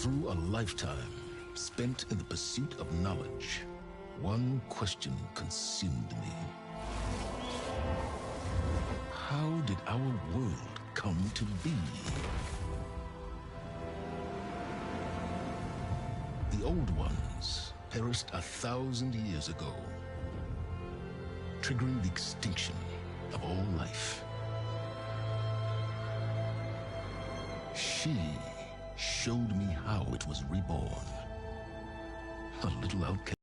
Through a lifetime spent in the pursuit of knowledge, one question consumed me. How did our world come to be? The old ones perished 1,000 years ago, triggering the extinction of all life. She showed me how it was reborn. A little outcast,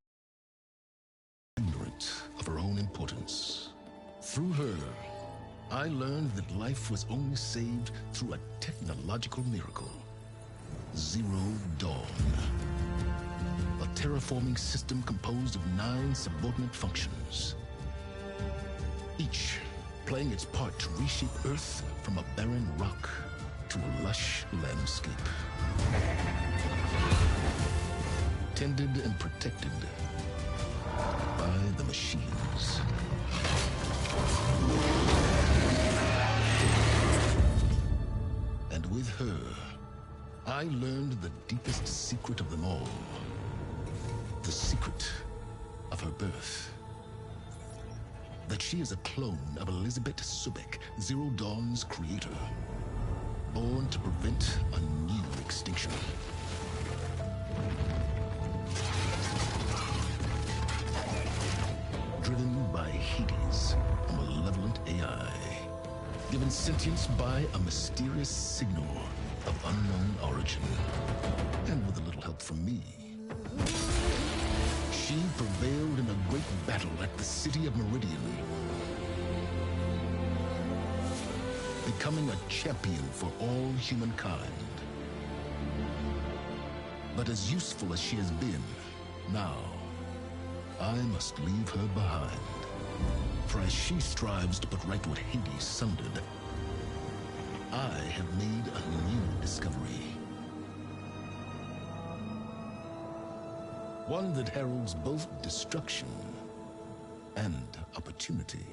ignorant of her own importance. Through her, I learned that life was only saved through a technological miracle. Zero Dawn. A terraforming system composed of 9 subordinate functions, each playing its part to reshape Earth from a barren rock to a lush landscape. Tended and protected by the machines. And with her, I learned the deepest secret of them all. The secret of her birth. That she is a clone of Elizabeth Subek, Zero Dawn's creator. Born to prevent a new extinction. Driven by Hades, a malevolent AI. Given sentience by a mysterious signal of unknown origin. And with a little help from me, she prevailed in a great battle at the city of Meridian, becoming a champion for all humankind. But as useful as she has been, now I must leave her behind. For as she strives to put right what Hades sundered, I have made a new discovery. One that heralds both destruction and opportunity.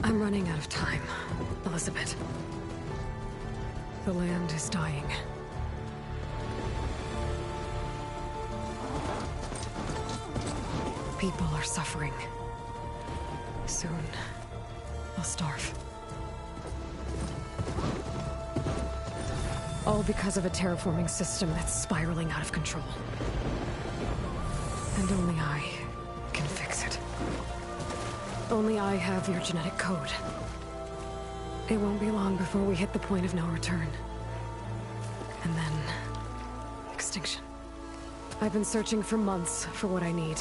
I'm running out of time, Elizabeth. The land is dying. People are suffering. Soon, they'll starve. All because of a terraforming system that's spiraling out of control. And only I can fix it. Only I have your genetic code. It won't be long before we hit the point of no return. And then... extinction. I've been searching for months for what I need.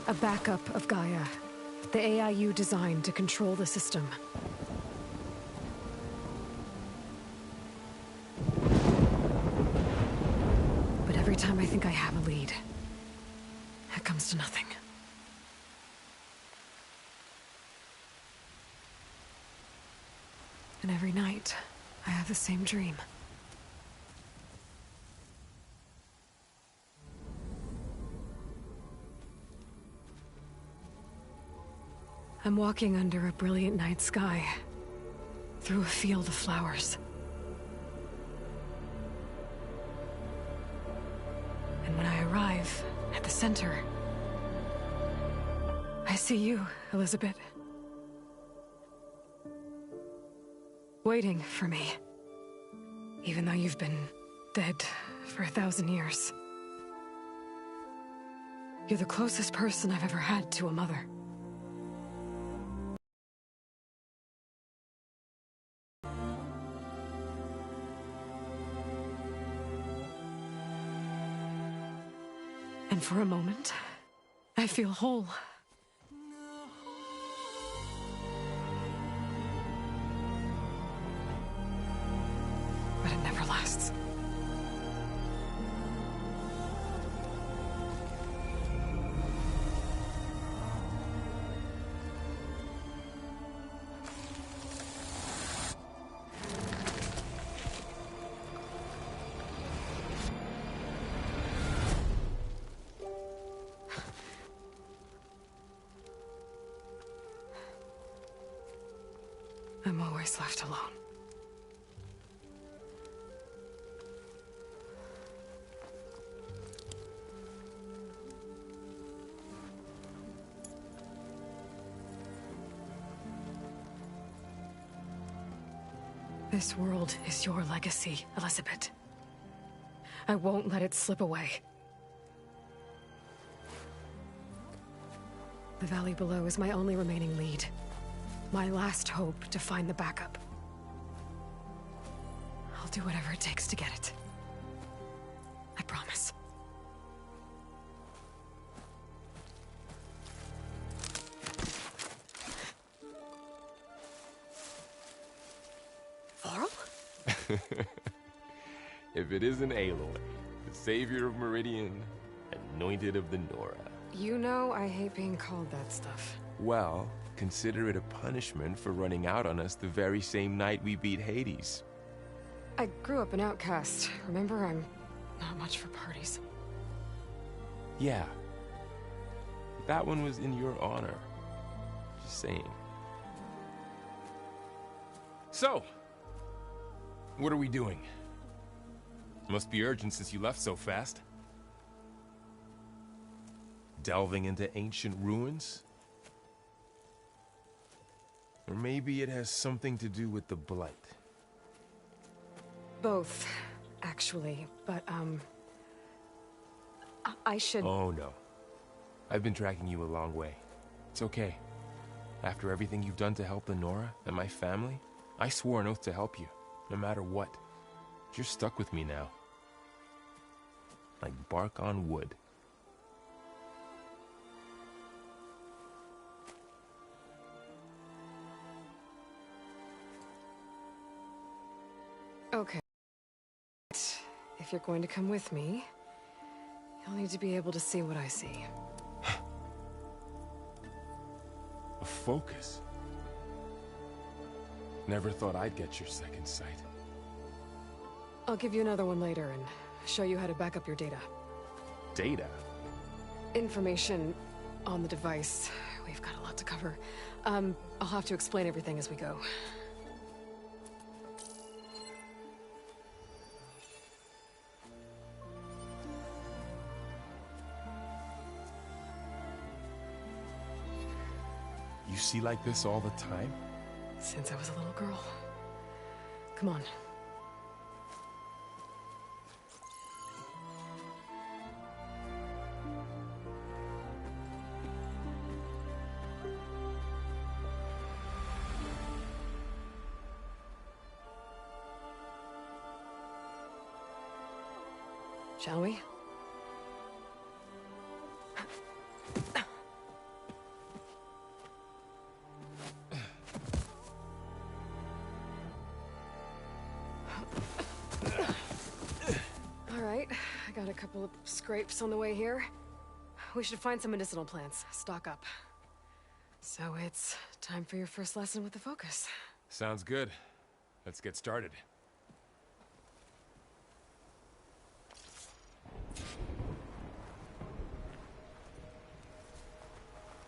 A backup of Gaia. The AI you designed to control the system. But every time I think I have a lead, it comes to nothing. And every night, I have the same dream. I'm walking under a brilliant night sky, through a field of flowers. arrive at the center, I see you, Elizabeth. Waiting for me. Even though you've been dead for 1,000 years. You're the closest person I've ever had to a mother. And for a moment, I feel whole. But it never lasts. I'm always left alone. This world is your legacy, Elizabeth. I won't let it slip away. The valley below is my only remaining lead. My last hope to find the backup. I'll do whatever it takes to get it. I promise. Varl? If it isn't Aloy, the savior of Meridian, anointed of the Nora. You know I hate being called that stuff. Well, consider it a punishment for running out on us the very same night we beat Hades. I grew up an outcast. Remember, I'm not much for parties. Yeah. That one was in your honor. Just saying. So, what are we doing? Must be urgent since you left so fast. Delving into ancient ruins? Or maybe it has something to do with the Blight. Both, actually, but, I should... Oh, no. I've been tracking you a long way. It's okay. After everything you've done to help the Nora and my family, I swore an oath to help you, no matter what. You're stuck with me now. Like bark on wood. Okay. If you're going to come with me, you'll need to be able to see what I see. A focus? Never thought I'd get your second sight. I'll give you another one later and show you how to back up your data. Data? Information on the device. We've got a lot to cover. I'll have to explain everything as we go. You see like this all the time? Since I was a little girl. Come on. Shall we? All right, I got a couple of scrapes on the way here. We should find some medicinal plants, stock up. So it's time for your first lesson with the focus. Sounds good. Let's get started.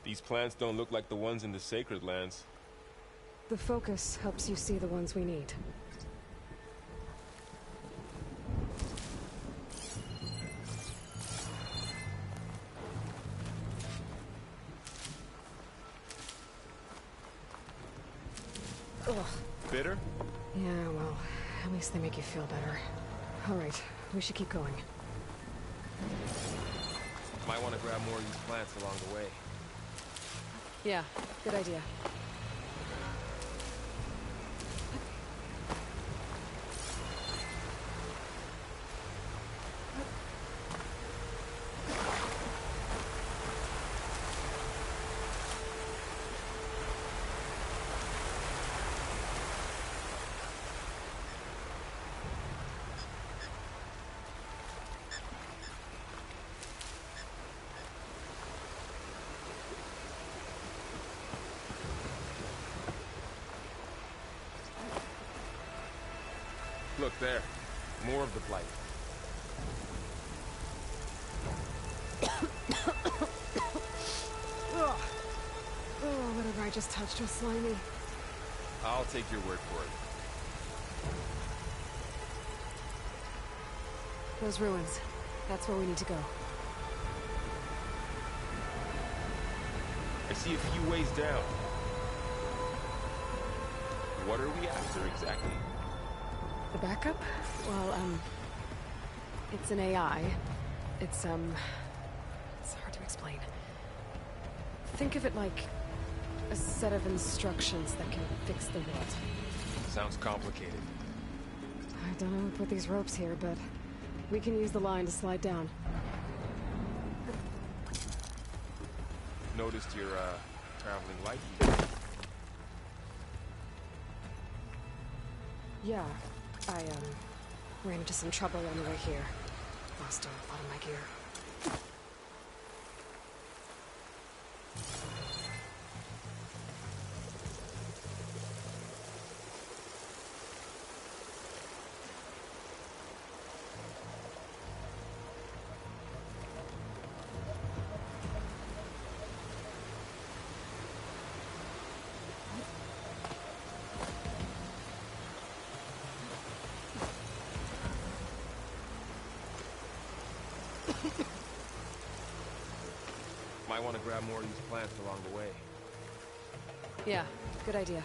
These plants don't look like the ones in the Sacred Lands. The focus helps you see the ones we need. Ugh. Bitter? Yeah, well, at least they make you feel better. All right, we should keep going. Might want to grab more of these plants along the way. Yeah, good idea. Look there. More of the blight. Ugh. Oh, whatever I just touched was slimy. I'll take your word for it. Those ruins. That's where we need to go. I see a few ways down. What are we after exactly? The backup? Well, it's an AI. It's hard to explain. Think of it like a set of instructions that can fix the world. Sounds complicated. I don't know who put these ropes here, but we can use the line to slide down. Noticed your, traveling light. Yeah, I, ran into some trouble on the way here. Lost a lot of my gear. Might want to grab more of these plants along the way. Yeah, good idea.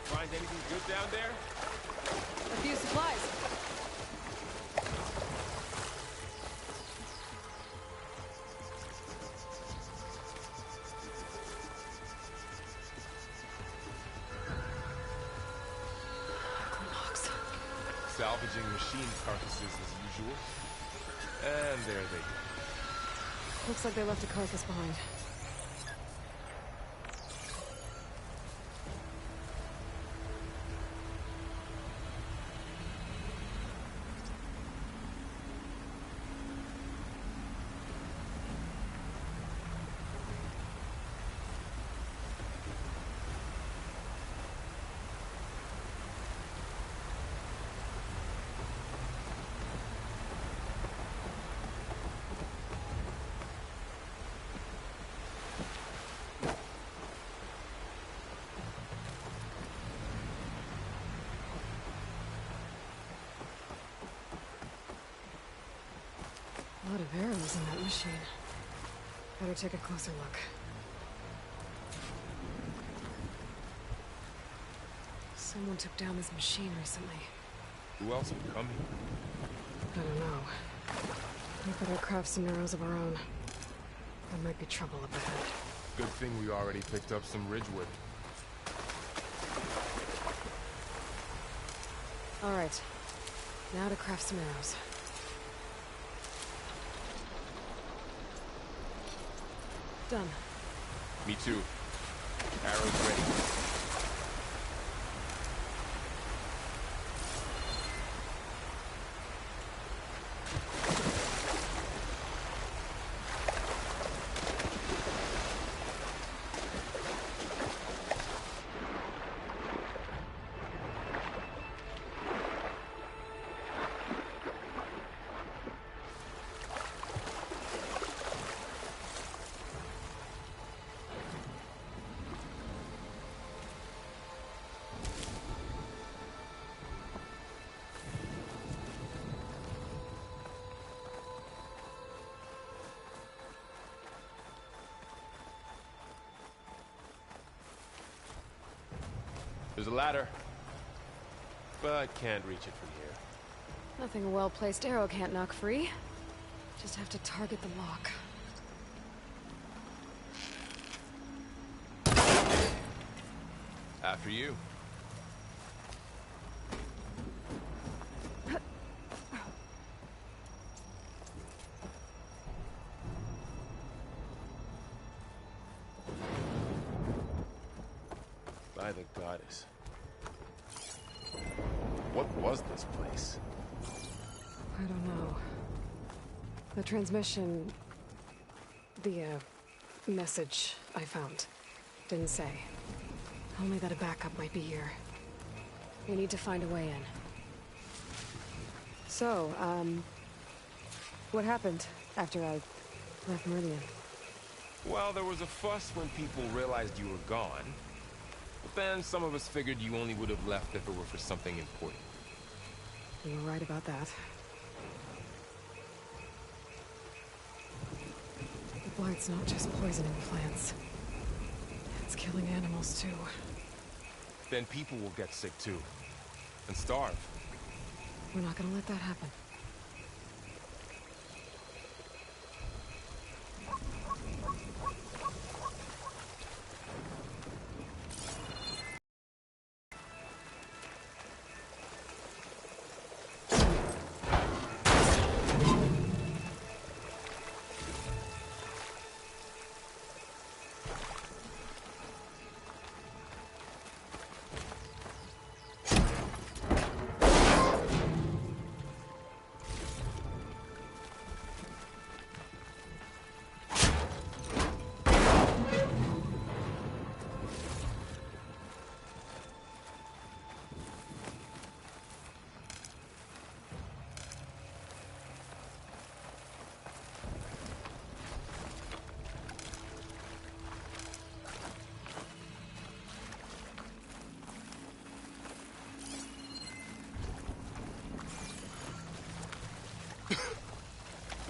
Find anything good down there? A few supplies. Clocks. Salvaging machine carcasses as usual. And there they go. Looks like they left a carcass behind. A lot of arrows in that machine. Better take a closer look. Someone took down this machine recently. Who else would come here? I don't know. We better craft some arrows of our own. There might be trouble up ahead. Good thing we already picked up some ridgewood. Alright. Now to craft some arrows. Done. Me too. Arrows ready. There's a ladder, but can't reach it from here. Nothing a well-placed arrow can't knock free. Just have to target the lock. After you. By the goddess. What was this place? I don't know. The transmission... The, message I found didn't say. Only that a backup might be here. We need to find a way in. So, what happened after I left Meridian? Well, there was a fuss when people realized you were gone. But then some of us figured you only would have left if it were for something important. You were right about that. The blight's not just poisoning plants. It's killing animals, too. Then people will get sick, too. And starve. We're not gonna let that happen.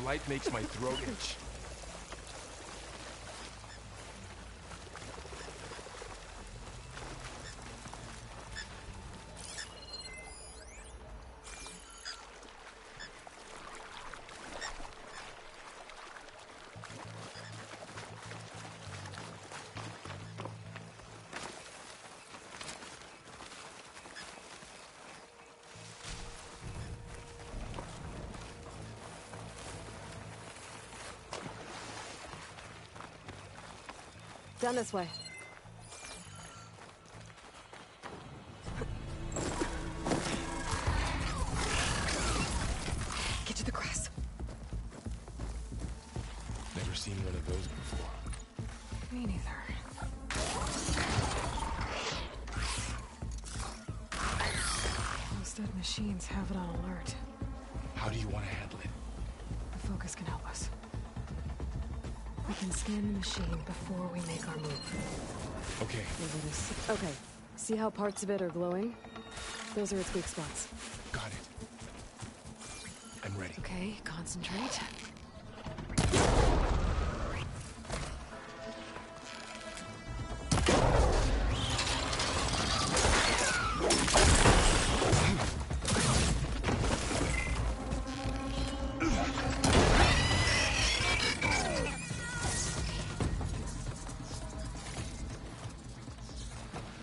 Light makes my throat itch. Down this way. Get to the grass. Never seen one of those before. Me neither. Those dead machines have it on alert. How do you want to handle it? The focus can help us. We can scan the machine before we make our move. Okay. Okay. See how parts of it are glowing? Those are its weak spots. Got it. I'm ready. Okay, concentrate.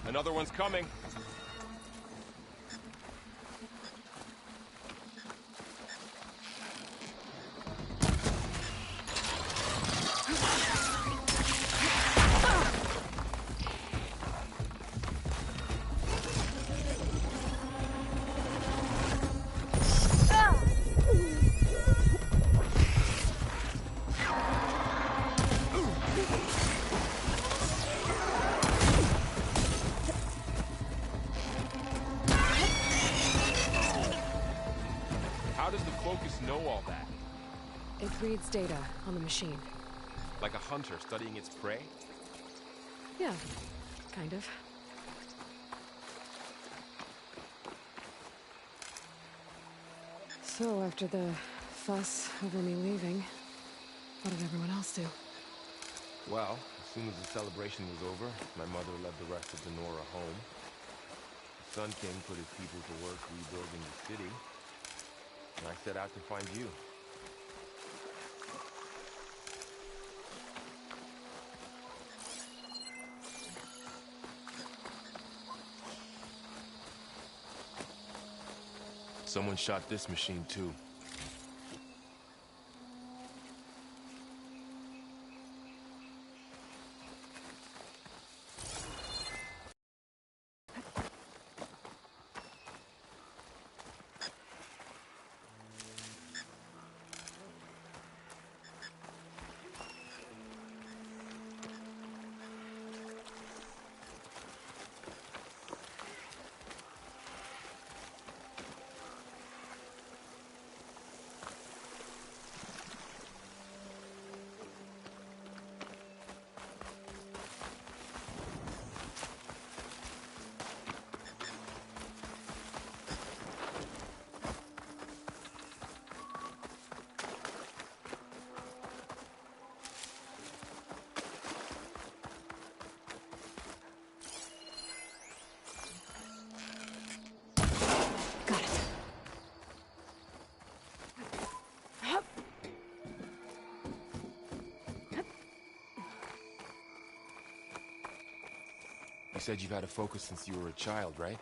Another one's coming. Know all that? It reads data on the machine. Like a hunter studying its prey? Yeah, kind of. So, after the fuss over me leaving, what did everyone else do? Well, as soon as the celebration was over, my mother led the rest of the Nora home. Sun King put his people to work rebuilding the city, and I set out to find you. Someone shot this machine too. You said you've had a focus since you were a child, right?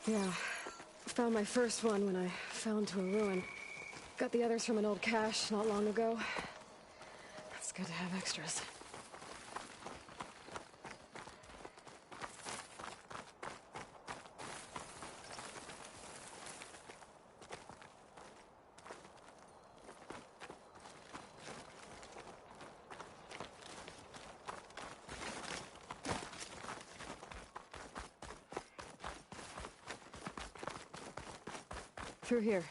Yeah. Found my first one when I fell into a ruin. Got the others from an old cache not long ago. It's good to have extras. Through here.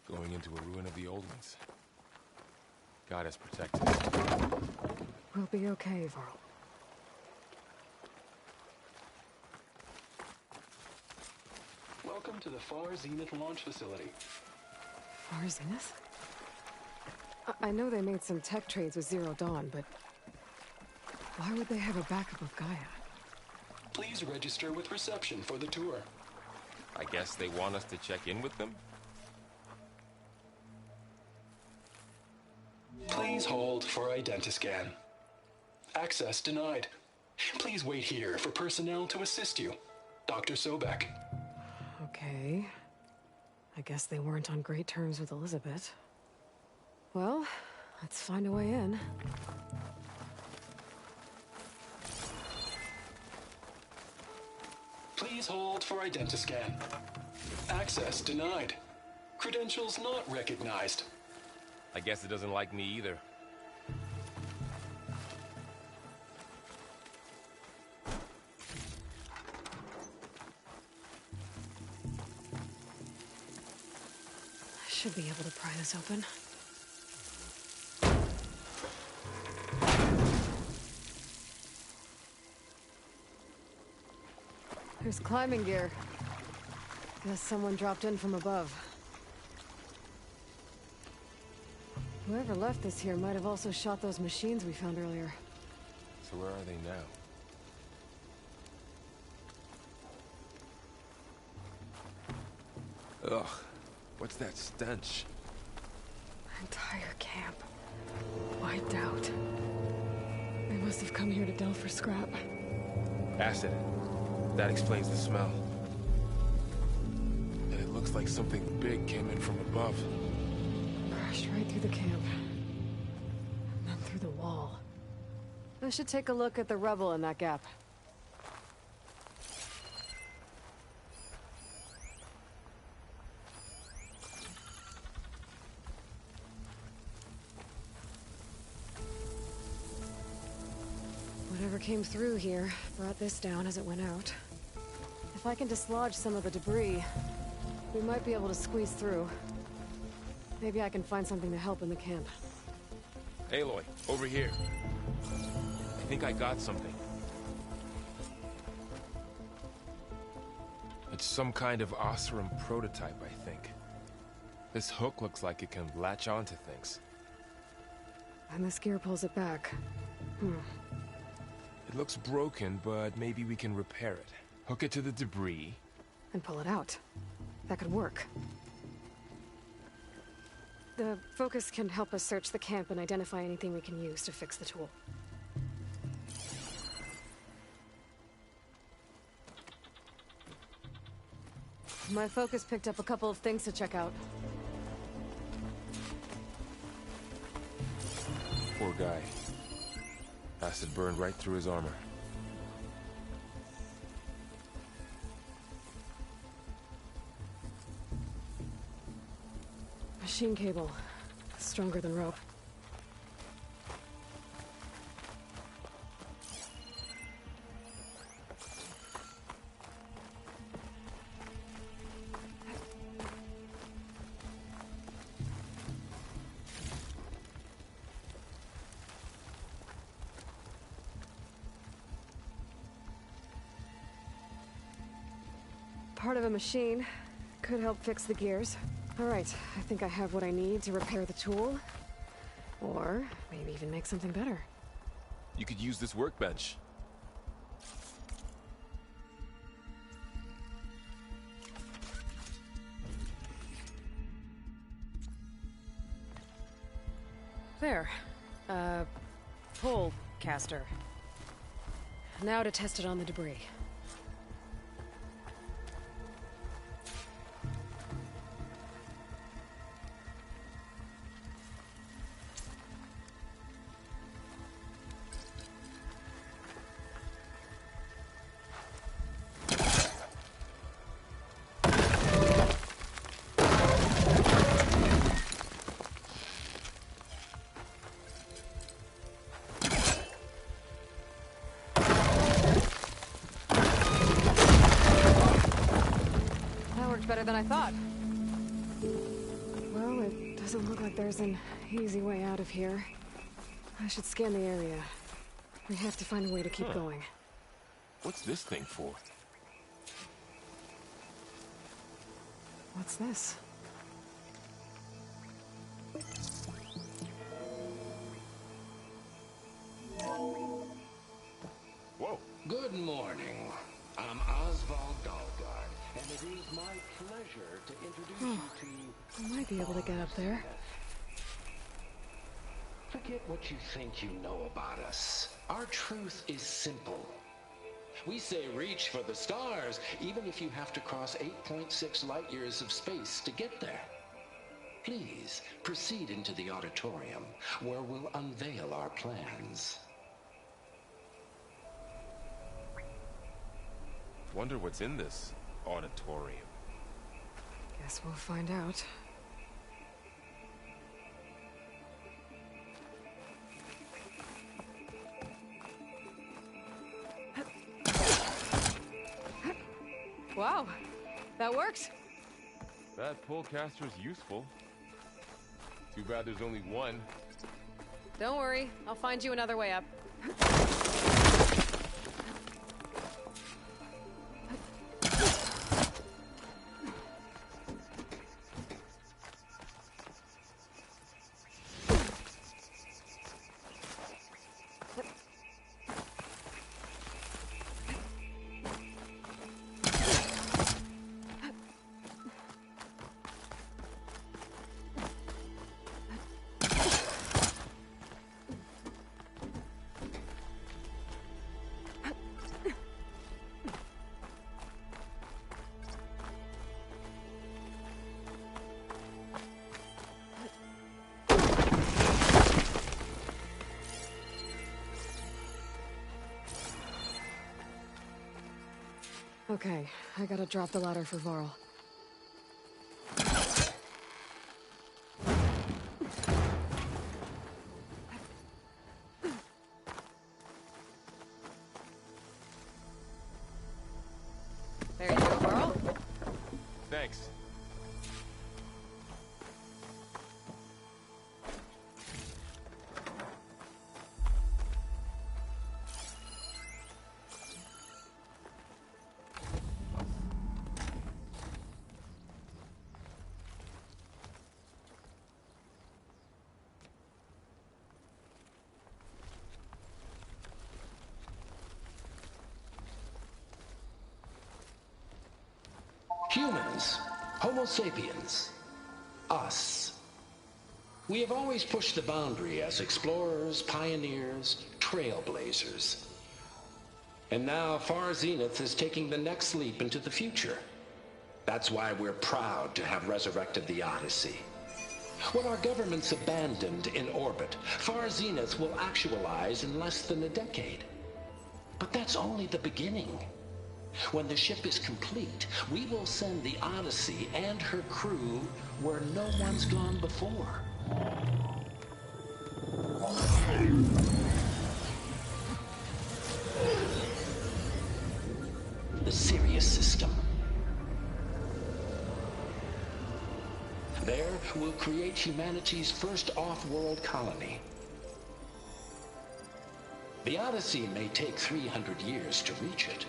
Going into a ruin of the old ones. God has protected. We'll be okay, Varl. Welcome to the Far Zenith launch facility. Far Zenith? I know they made some tech trades with Zero Dawn, but why would they have a backup of Gaia? Please register with reception for the tour. I guess they want us to check in with them? Please hold for identiscan. Access denied. Please wait here for personnel to assist you. Dr. Sobek. Okay. I guess they weren't on great terms with Elizabeth. Well, let's find a way in. Please hold for identiscan. Access denied. Credentials not recognized. I guess it doesn't like me either. I should be able to pry this open. There's climbing gear. Guess someone dropped in from above. Whoever left this here might have also shot those machines we found earlier. So where are they now? Ugh, what's that stench? Entire camp. Wiped out. They must have come here to delve for scrap. Acid. That explains the smell. And it looks like something big came in from above. Crashed right through the camp. And then through the wall. I should take a look at the rubble in that gap. Whatever came through here brought this down as it went out. If I can dislodge some of the debris, we might be able to squeeze through. Maybe I can find something to help in the camp. Aloy, over here. I think I got something. It's some kind of Oseram prototype, I think. This hook looks like it can latch onto things. And this gear pulls it back. It looks broken, but maybe we can repair it. Hook it to the debris. And pull it out. That could work. The focus can help us search the camp and identify anything we can use to fix the tool. My focus picked up a couple of things to check out. Poor guy. Acid burned right through his armor. Machine cable. Stronger than rope. Part of a machine. Could help fix the gears. Alright, I think I have what I need to repair the tool. Or maybe even make something better. You could use this workbench. There. Pull caster. Now to test it on the debris. Better than I thought. Well, it doesn't look like there's an easy way out of here. I should scan the area. We have to find a way to keep going. What's this thing for? What's this? Whoa. Good morning. I'm Oswald Dalgard, and it is my pleasure to introduce you to... I might be able to get up there. Forget what you think you know about us. Our truth is simple. We say reach for the stars, even if you have to cross 8.6 light years of space to get there. Please, proceed into the auditorium, where we'll unveil our plans. Wonder what's in this auditorium. Guess we'll find out. Wow, that worked. That pull caster's useful. Too bad there's only one. Don't worry, I'll find you another way up. Okay, I gotta drop the ladder for Varl. There you go, Varl. Thanks. Homo sapiens. Us. We have always pushed the boundary as explorers, pioneers, trailblazers. And now Far Zenith is taking the next leap into the future. That's why we're proud to have resurrected the Odyssey. What our governments abandoned in orbit, Far Zenith will actualize in less than a decade. But that's only the beginning. When the ship is complete, we will send the Odyssey and her crew where no one's gone before. The Sirius system. There, we'll create humanity's first off-world colony. The Odyssey may take 300 years to reach it,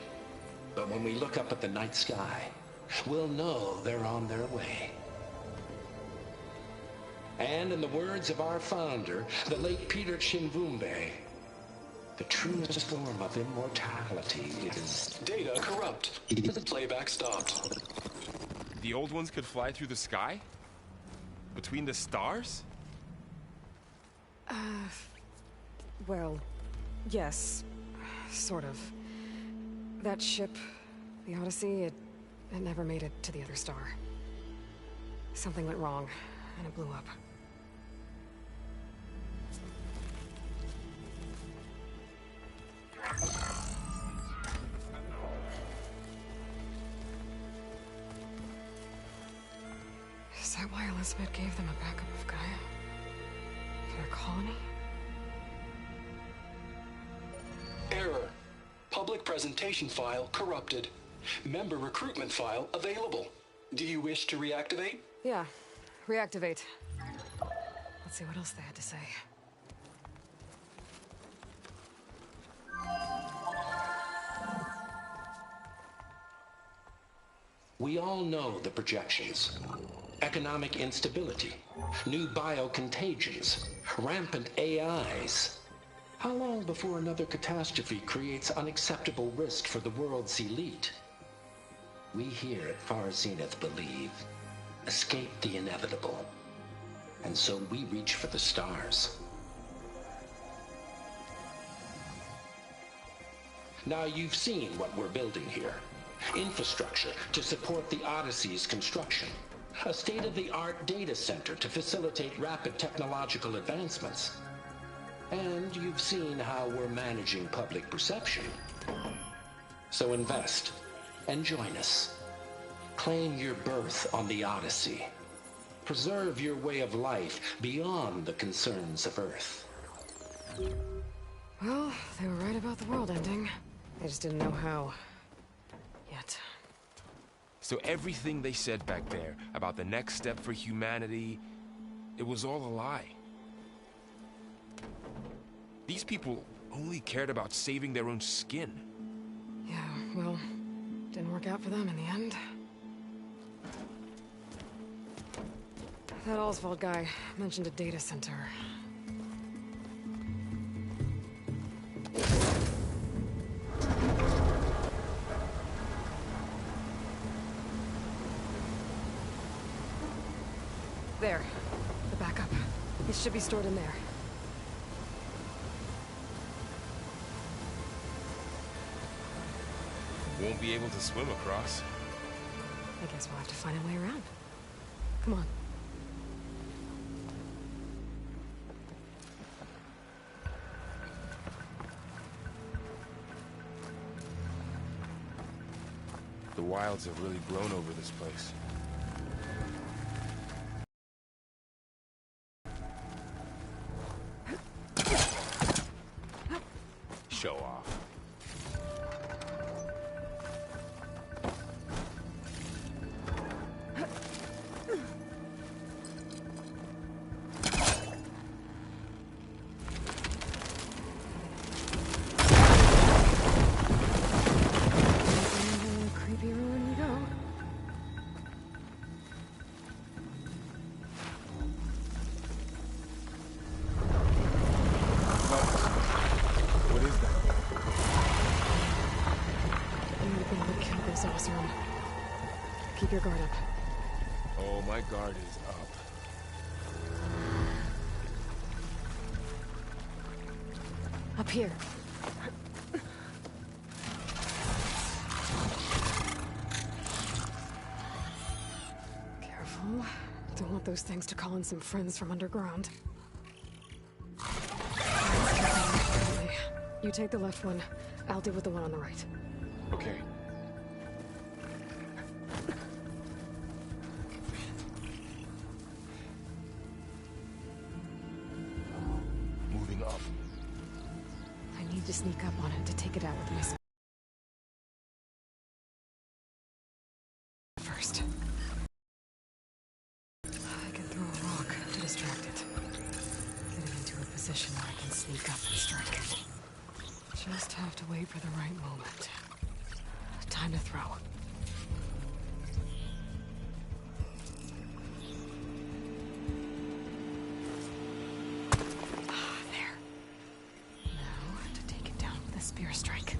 but when we look up at the night sky, we'll know they're on their way. And in the words of our founder, the late Peter Chimvumbe, the truest form of immortality is... Data corrupt. Playback stopped. The old ones could fly through the sky? Between the stars? Well, yes. Sort of. That ship, the Odyssey, it never made it to the other star. Something went wrong, and it blew up. Is that why Elizabeth gave them a backup of Gaia? For their colony? Error. Public presentation file corrupted. Member recruitment file available. Do you wish to reactivate? Yeah, reactivate. Let's see what else they had to say. We all know the projections. Economic instability, new biocontagions, rampant AIs. How long before another catastrophe creates unacceptable risk for the world's elite? We here at Far Zenith believe, escape the inevitable. And so we reach for the stars. Now you've seen what we're building here. Infrastructure to support the Odyssey's construction. A state-of-the-art data center to facilitate rapid technological advancements. And you've seen how we're managing public perception. So invest and join us. Claim your berth on the Odyssey. Preserve your way of life beyond the concerns of Earth. Well, they were right about the world ending. They just didn't know how. Yet. So everything they said back there about the next step for humanity, it was all a lie. These people only cared about saving their own skin. Yeah, well, didn't work out for them in the end. That Oswald guy mentioned a data center. There. The backup. It should be stored in there. Won't be able to swim across. I guess we'll have to find a way around. Come on. The wilds have really grown over this place. Show off. Creepy ruin you go. What is that? I'm gonna be able to kill this Osram. Keep your guard up. my guard is up. Up here. Careful. Don't want those things to call in some friends from underground. You take the left one. I'll deal with the one on the right. Okay. Moving up. I need to sneak up on it to take it out with my first. I can throw a rock to distract it. Getting into a position where I can sneak up and strike. Just have to wait for the right moment. Time to throw. There. Now to take it down with a spear strike.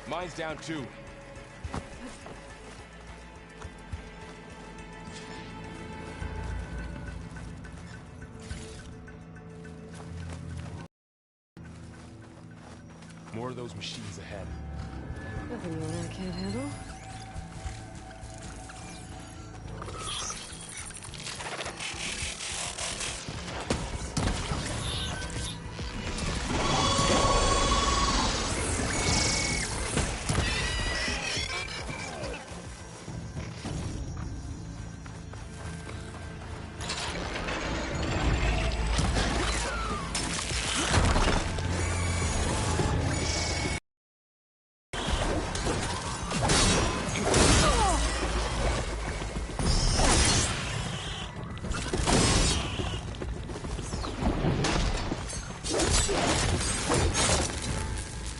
Mine's down too. More of those machines ahead. Nothing more I can't handle.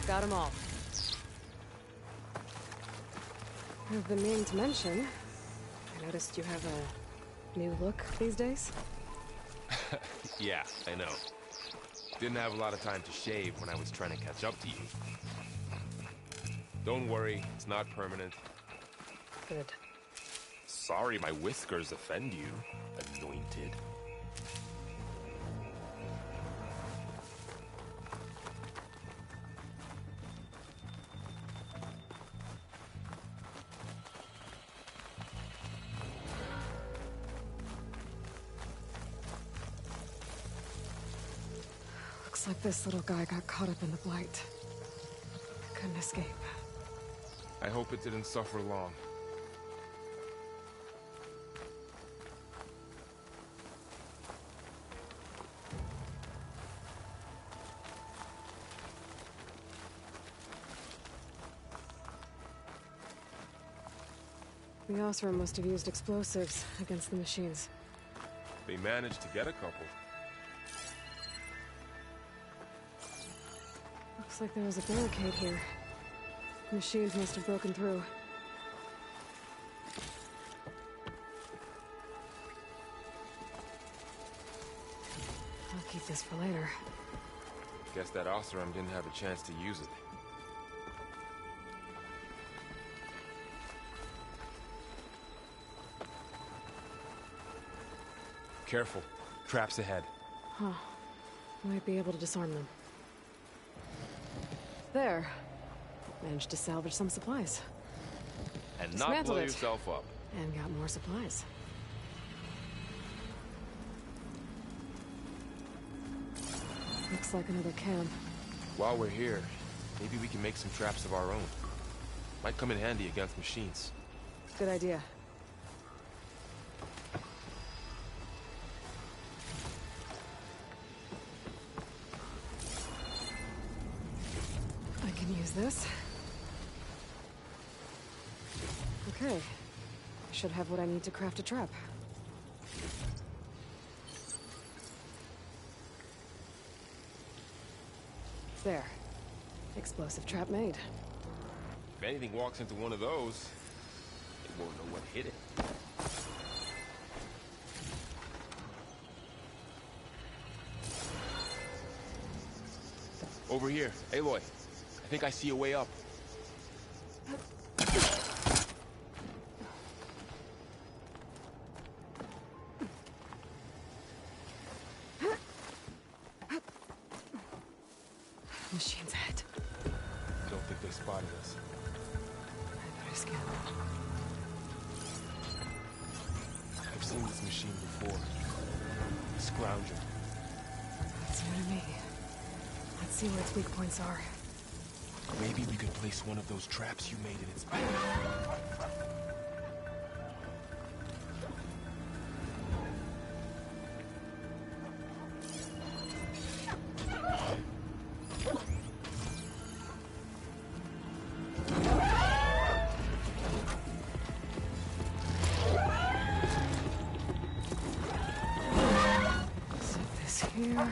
Got them all. I've been meaning to mention, I noticed you have a new look these days. Yeah, I know. Didn't have a lot of time to shave when I was trying to catch up to you. Don't worry, it's not permanent. Good. Sorry my whiskers offend you, anointed. Looks like this little guy got caught up in the blight. Couldn't escape. I hope it didn't suffer long. The Osram must have used explosives against the machines. They managed to get a couple. Looks like there was a barricade here. Machines must have broken through. I'll keep this for later. Guess that Osram didn't have a chance to use it. Careful. Traps ahead. Huh. Might be able to disarm them. There. Managed to salvage some supplies. And not Dismantled blow it. yourself up. And got more supplies. Looks like another camp. While we're here, maybe we can make some traps of our own. Might come in handy against machines. Good idea. I can use this. Okay. Should have what I need to craft a trap. There. Explosive trap made. If anything walks into one of those, it won't know what hit it. Over here, Aloy. I think I see a way up. Machine's ahead. Don't think they spotted us. I better scan them. I've seen this machine before. Scrounger. It's new to me. Let's see where its weak points are. Maybe we could place one of those traps you made in its back. Set this here.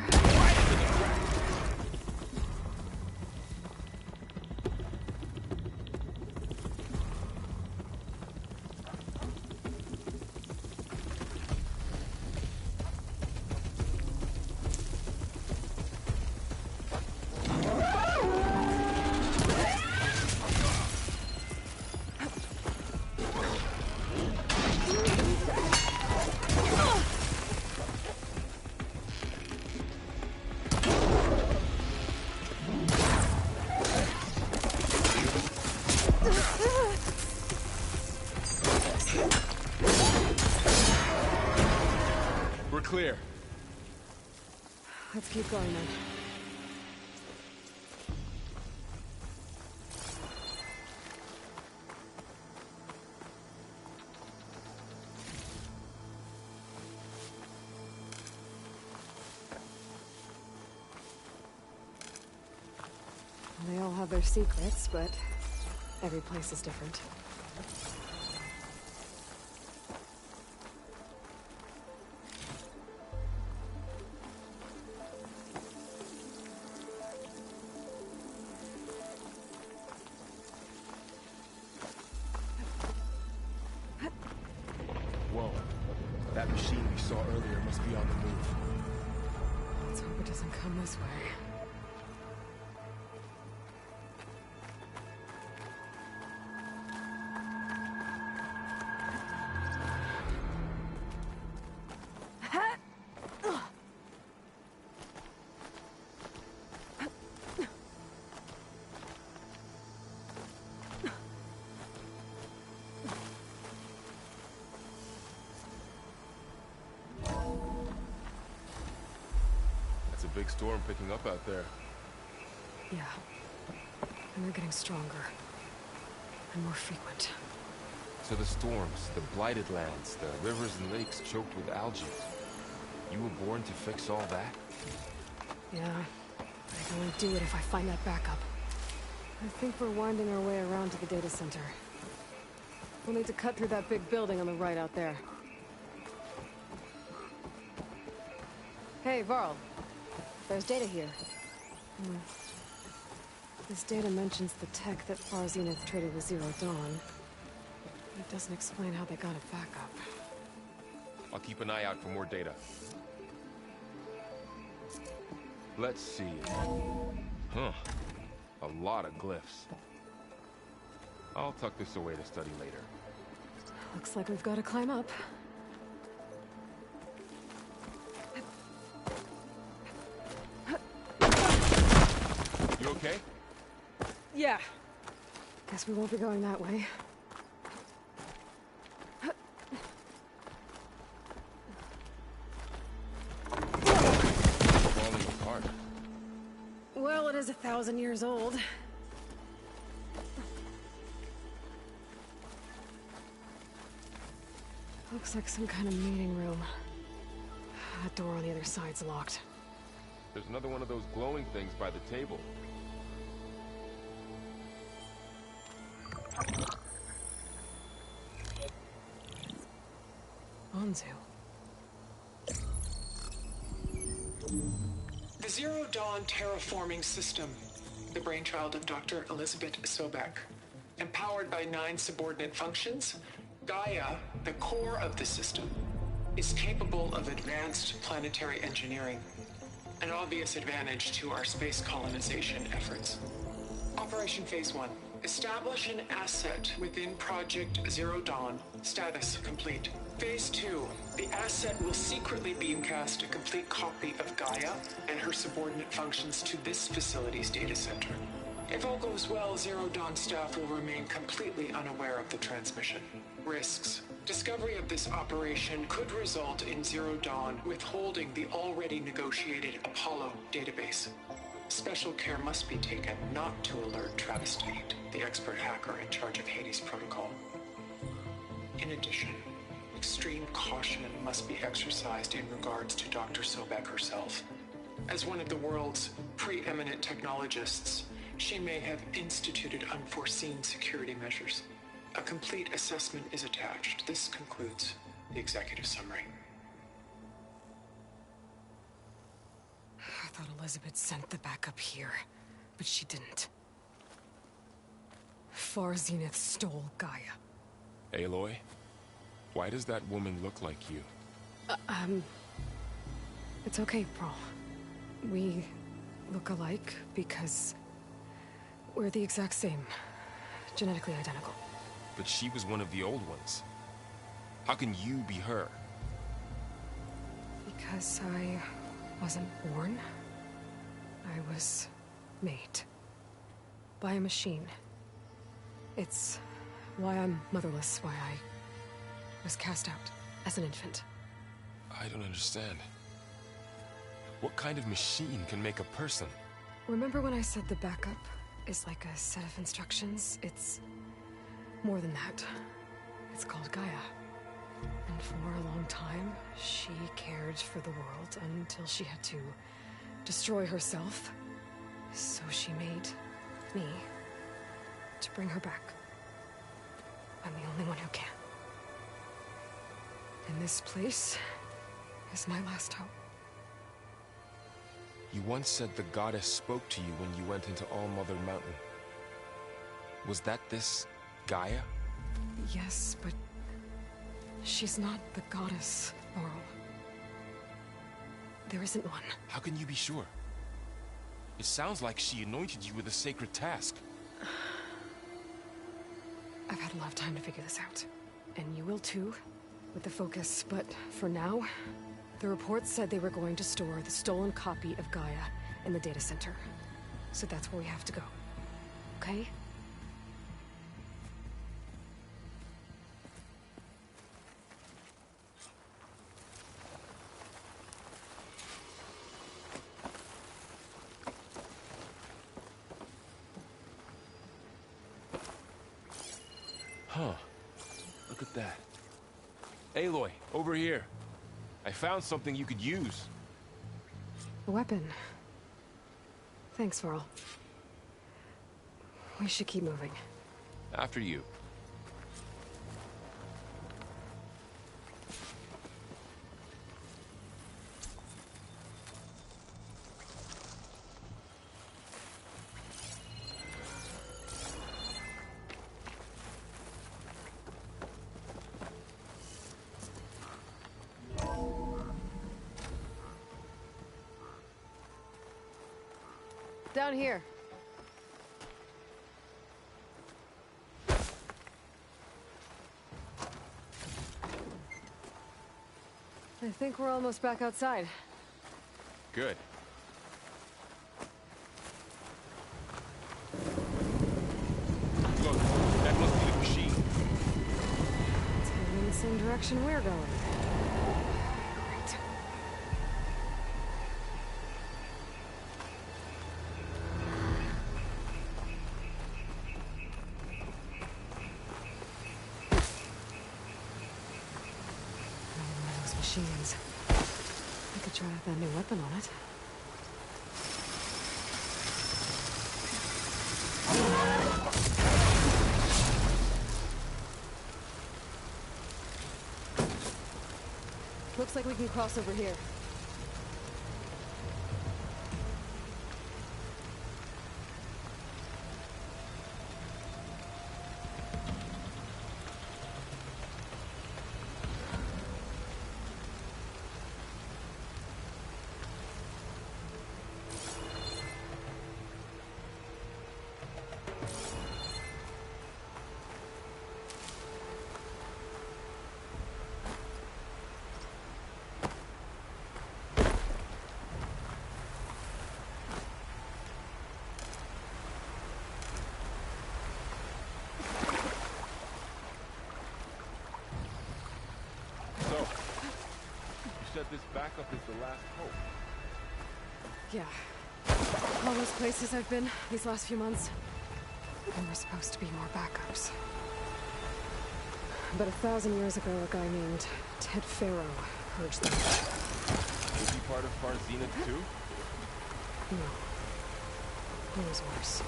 We're clear. Let's keep going then. They all have their secrets, but every place is different. Whoa. That machine we saw earlier must be on the move. Let's hope it doesn't come this way. That's a big storm picking up out there. Yeah. And they're getting stronger. And more frequent. So the storms, the blighted lands, the rivers and lakes choked with algae. You were born to fix all that? Yeah. I can only do it if I find that backup. I think we're winding our way around to the data center. We'll need to cut through that big building on the right out there. Hey, Varl. There's data here. This data mentions the tech that Far Zenith traded with Zero Dawn. It doesn't explain how they got it back up. I'll keep an eye out for more data. Let's see. Huh. A lot of glyphs. I'll tuck this away to study later. Looks like we've got to climb up. You okay? Yeah. Guess we won't be going that way. Falling apart. Well, it is 1,000 years old. Looks like some kind of meeting room. That door on the other side's locked. There's another one of those glowing things by the table. Anzu. The Zero Dawn terraforming system, the brainchild of Dr. Elizabeth Sobek. Empowered by 9 subordinate functions, Gaia, the core of the system, is capable of advanced planetary engineering, an obvious advantage to our space colonization efforts. Operation Phase 1. Establish an asset within Project Zero Dawn. Status complete. Phase 2. The asset will secretly beamcast a complete copy of Gaia and her subordinate functions to this facility's data center. If all goes well, Zero Dawn staff will remain completely unaware of the transmission. Risks. Discovery of this operation could result in Zero Dawn withholding the already negotiated Apollo database. Special care must be taken not to alert Travis Tate, the expert hacker in charge of Hades Protocol. In addition, extreme caution must be exercised in regards to Dr. Sobek herself. As one of the world's preeminent technologists, she may have instituted unforeseen security measures. A complete assessment is attached. This concludes the executive summary. I thought Elizabeth sent the backup here, but she didn't. Far Zenith stole Gaia. Aloy? Why does that woman look like you? It's okay, Pearl. We look alike because we're the exact same. Genetically identical. But she was one of the old ones. How can you be her? Because I wasn't born. I was made. By a machine. It's why I'm motherless, why I was cast out as an infant. I don't understand. What kind of machine can make a person? Remember when I said the backup is like a set of instructions? It's more than that. It's called Gaia. And for a long time, she cared for the world until she had to destroy herself. So she made me to bring her back. I'm the only one who can. And this place is my last hope. You once said the goddess spoke to you when you went into All-Mother Mountain. Was that this Gaia? Yes, but she's not the goddess, Laurel. There isn't one. How can you be sure? It sounds like she anointed you with a sacred task. I've had a lot of time to figure this out. And you will too, with the focus. But for now, the report said they were going to store the stolen copy of Gaia in the data center. So that's where we have to go. Okay? Huh. Look at that. Aloy, over here. I found something you could use. A weapon. Thanks, Varl. We should keep moving. After you. Down here. I think we're almost back outside. Good. Look. direction we're going. Great. Another one of those machines. I could try out that new weapon on it. Looks like we can cross over here. Said this backup is the last hope. Yeah. All those places I've been these last few months, there were supposed to be more backups. But 1,000 years ago, a guy named Ted Farrow purged them. Was he part of Far Zenith too? No. It was worse.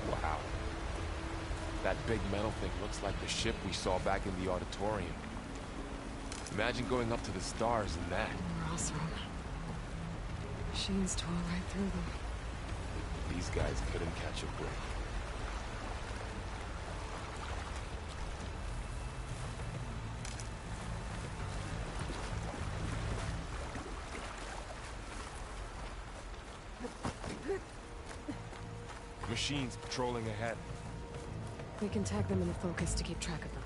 Wow. That big metal thing looks like the ship we saw back in the auditorium. Imagine going up to the stars in that. We're awesome. Machines tore right through them. These guys couldn't catch a break. Machines patrolling ahead. We can tag them in the focus to keep track of them.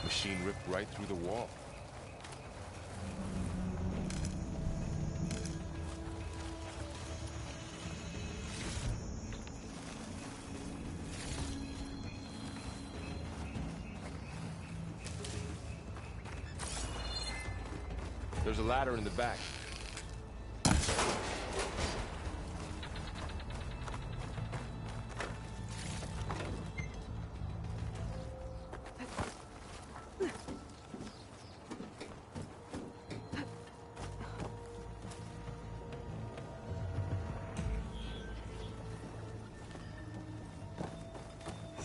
Machine ripped right through the wall. There's a ladder in the back.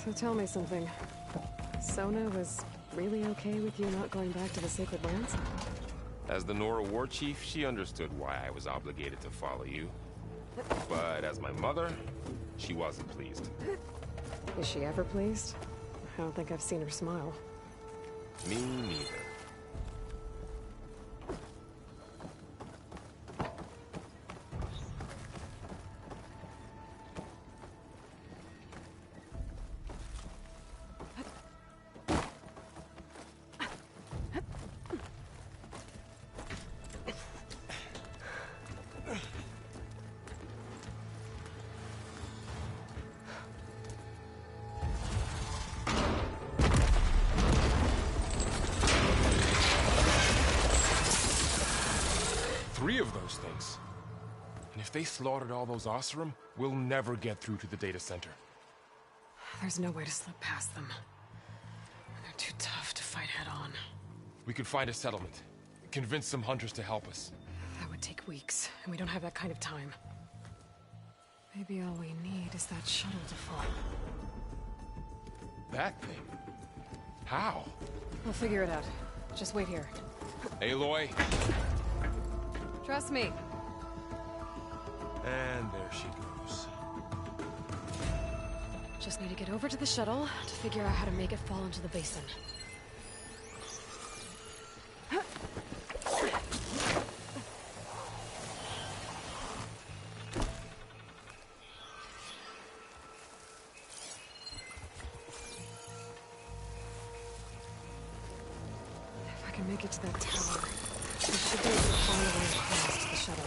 So tell me something. Sona was really okay with you not going back to the Sacred Lands? As the Nora war chief, she understood why I was obligated to follow you. But as my mother, she wasn't pleased. Is she ever pleased? I don't think I've seen her smile. Me neither. of those things. And if they slaughtered all those Oseram, we'll never get through to the data center. There's no way to slip past them. They're too tough to fight head-on. We could find a settlement. Convince some hunters to help us. That would take weeks, and we don't have that kind of time. Maybe all we need is that shuttle to fall. That thing? How? We'll figure it out. Just wait here. Aloy. Trust me. And there she goes. Just need to get over to the shuttle to figure out how to make it fall into the basin. If I can make it to that tower, I should be able to find a way across to the shuttle.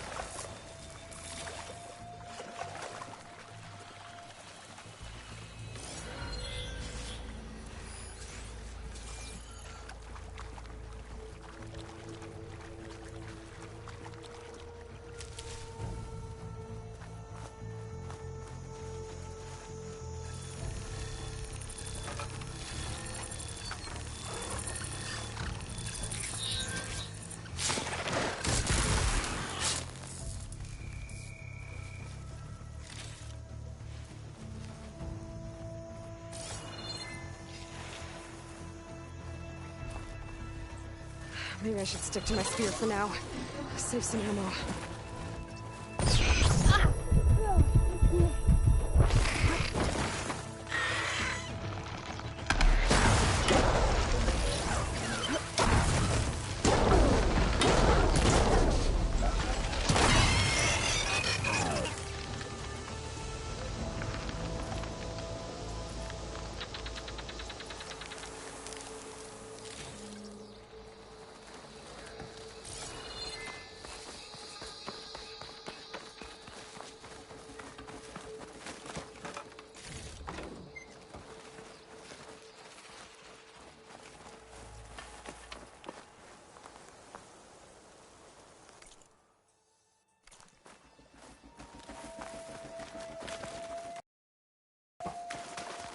Maybe I should stick to my spear for now. Save some ammo.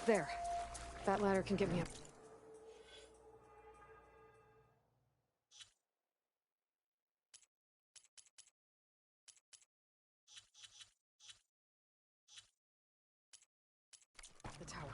There. That ladder can get me up. The tower.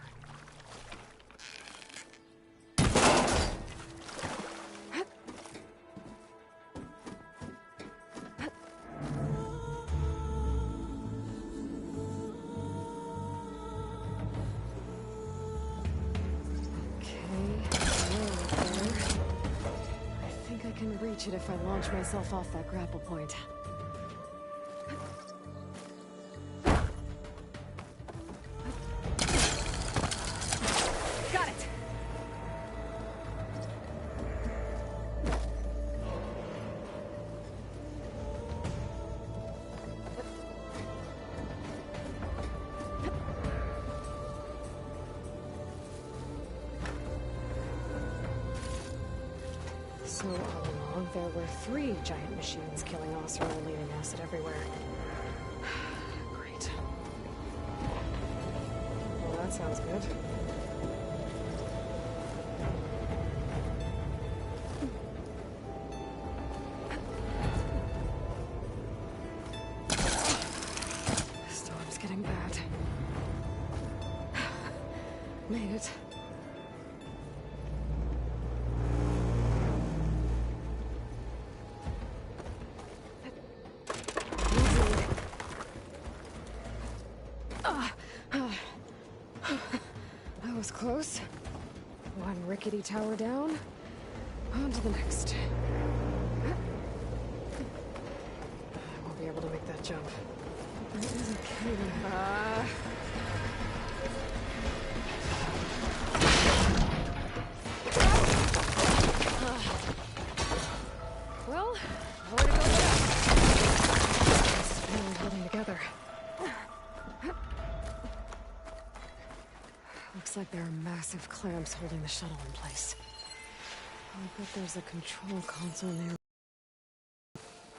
I can reach it if I launch myself off that grapple point. Got it! So all along, there were 3 giant machines killing Oseram and leaving acid everywhere. Great. Well, that sounds good. Storm's getting bad. Made it. That was close. One rickety tower down. On to the next. I won't be able to make that jump. There is a key. Well, nowhere to go but up. This is really holding together. Looks like there are massive clamps holding the shuttle in place. I bet there's a control console near.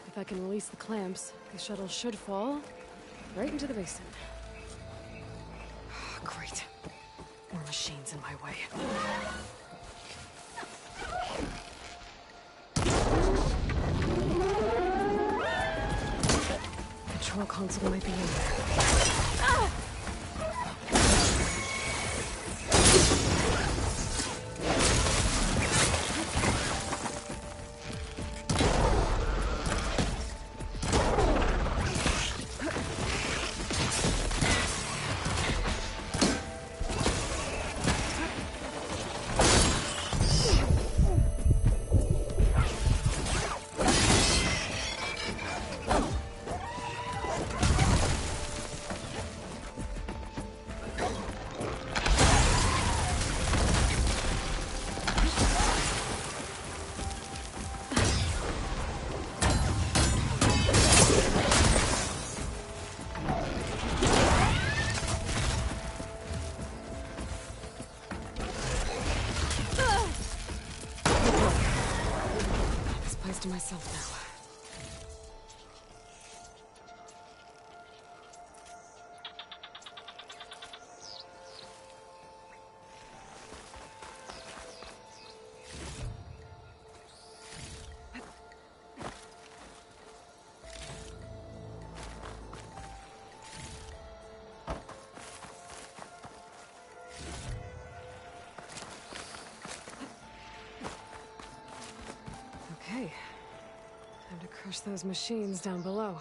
If I can release the clamps, the shuttle should fall right into the basin. Great. More machines in my way. Control console might be in there. Ah! To myself now. Okay. Time to crush those machines down below.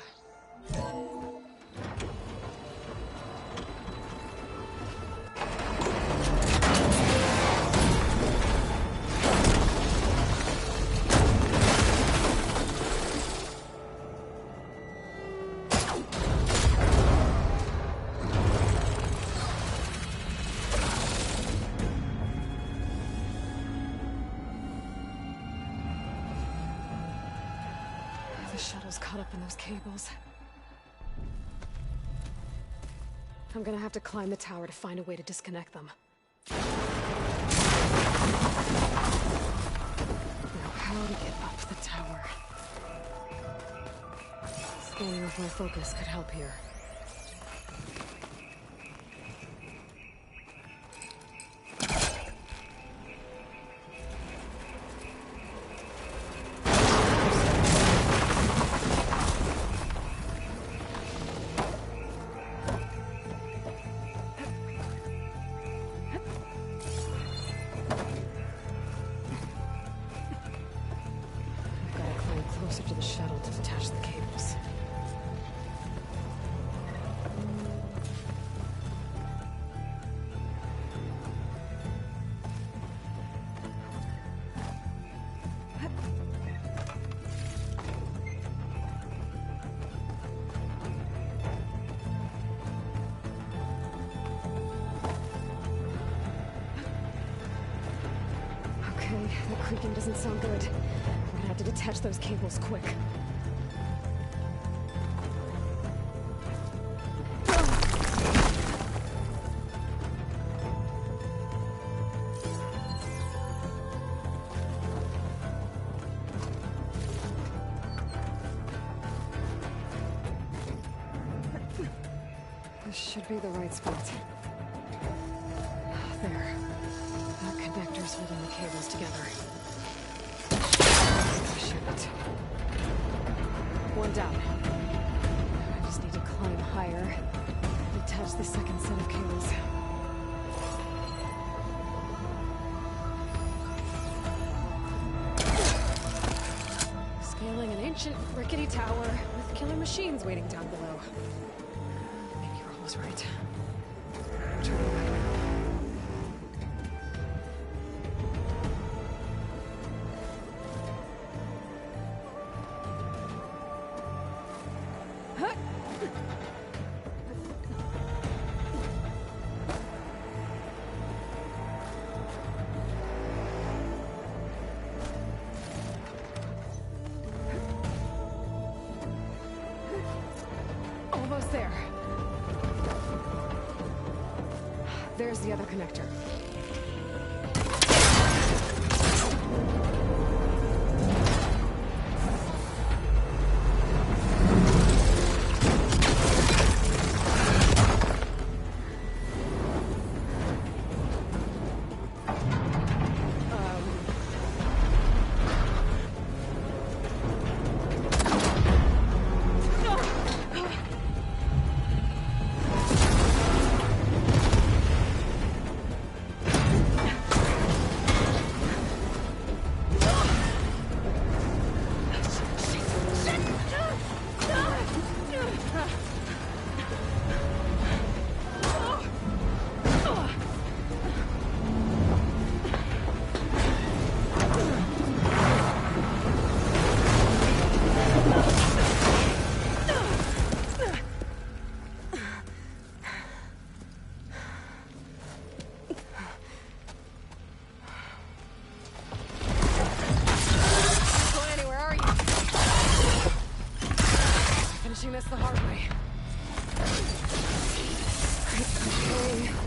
The shuttle's caught up in those cables. I'm gonna have to climb the tower to find a way to disconnect them. Now, how to get up the tower? Scanning with my focus could help here. Closer to the shuttle to detach the cables. Okay, the creaking doesn't sound good. I'm gonna have to detach those cables quick. This should be the right spot. There. The connector's holding the cables together. Shoot. One down. I just need to climb higher. Detach the second set of cables. Scaling an ancient rickety tower with killer machines waiting down below. Maybe Earl was right. Turn back. Almost there. There's the other connector.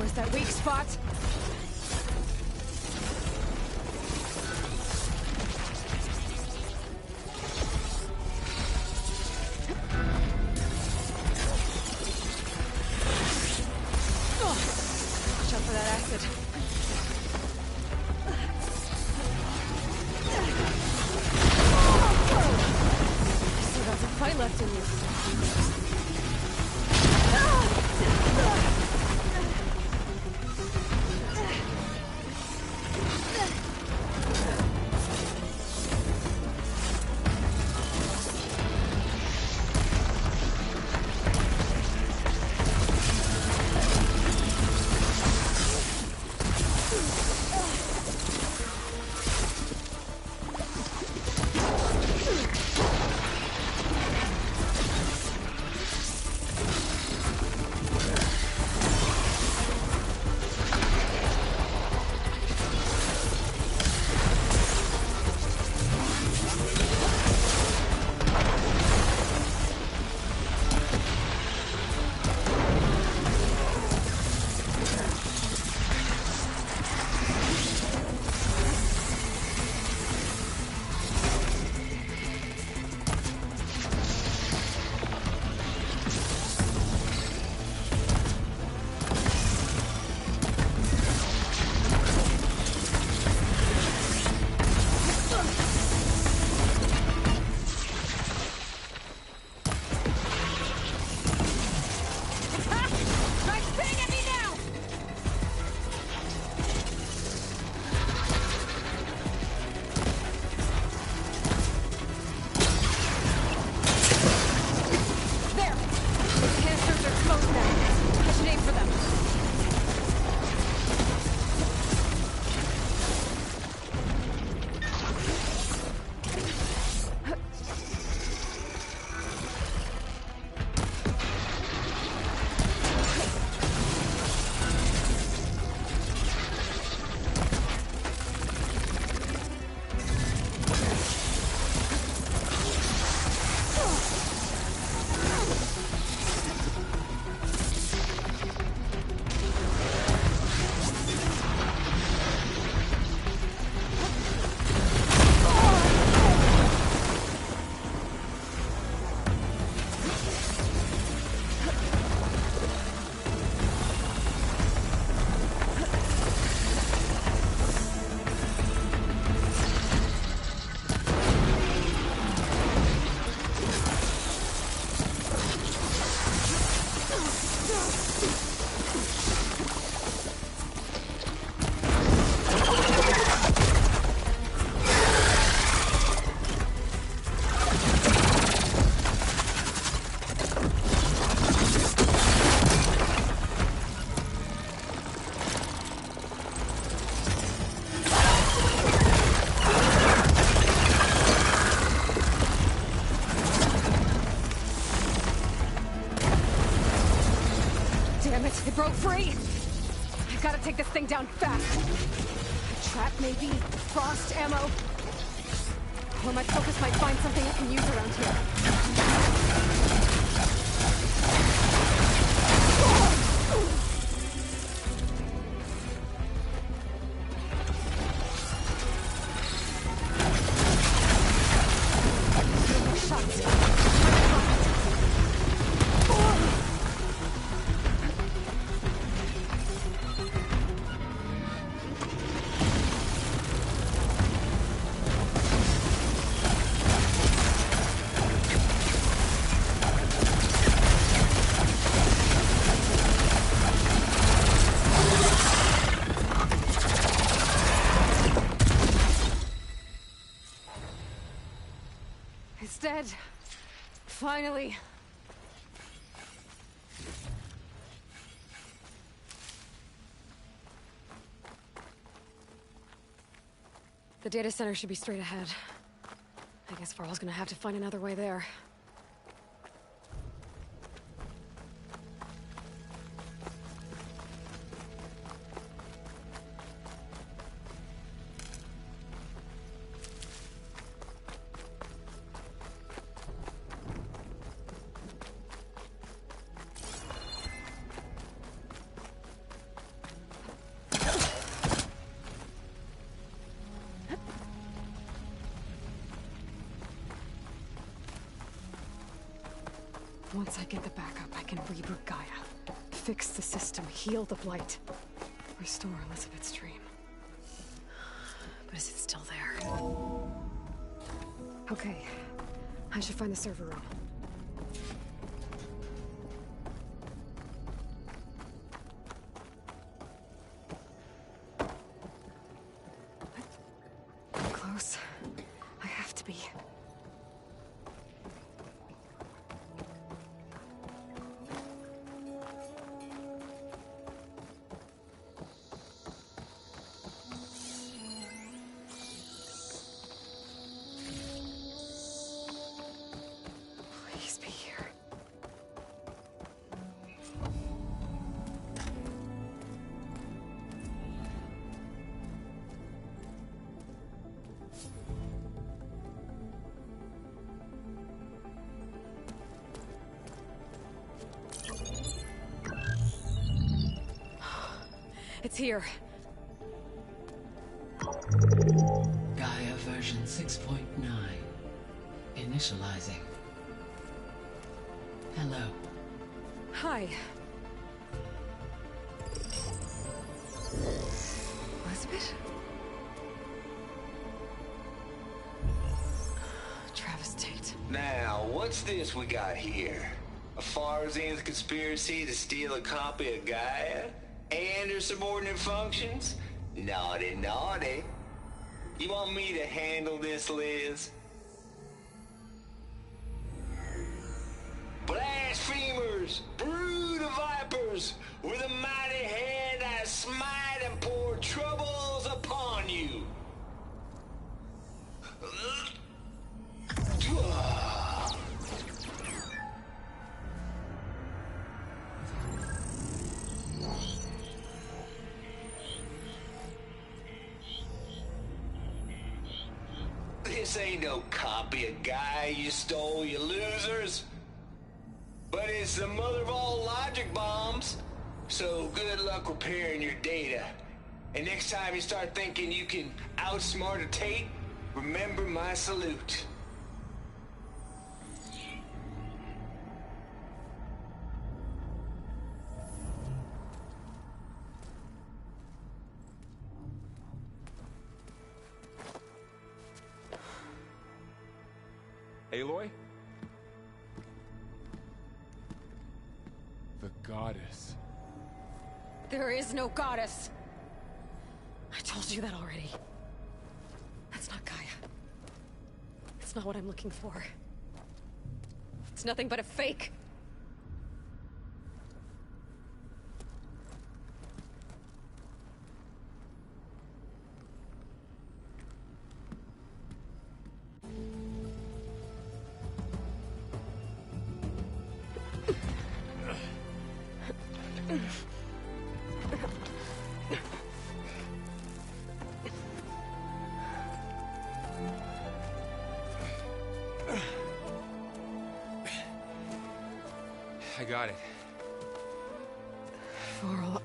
Where's that weak spot? Watch out for that acid. Still got some fight left in you. It broke free! I gotta take this thing down fast. A trap, maybe? Frost ammo? Or my focus might find something I can use around here. It's dead. Finally. The data center should be straight ahead. I guess Varl's gonna have to find another way there. Once I get the backup, I can reboot Gaia. Fix the system, heal the Blight. Restore Elizabeth's dream. But is it still there? Okay. I should find the server room. Close. I have to be. Please be here. It's here. Gaia version 6.9. Initializing. Hello. Hi. Elizabeth? Travis Tate. Now, what's this we got here? A Farzian's conspiracy to steal a copy of Gaia? And her subordinate functions? Naughty, naughty. You want me to handle this, Liz? Blasphemers! Brood of vipers! With a mighty hand I smite and pour troubles upon you! This ain't no copy of Gaia you stole, you losers. But it's the mother of all logic bombs. So good luck repairing your data. And next time you start thinking you can outsmart a Tate, remember my salute. Aloy? The goddess. There is no goddess. I told you that already. That's not Gaia. It's not what I'm looking for. It's nothing but a fake. I got it. Varl,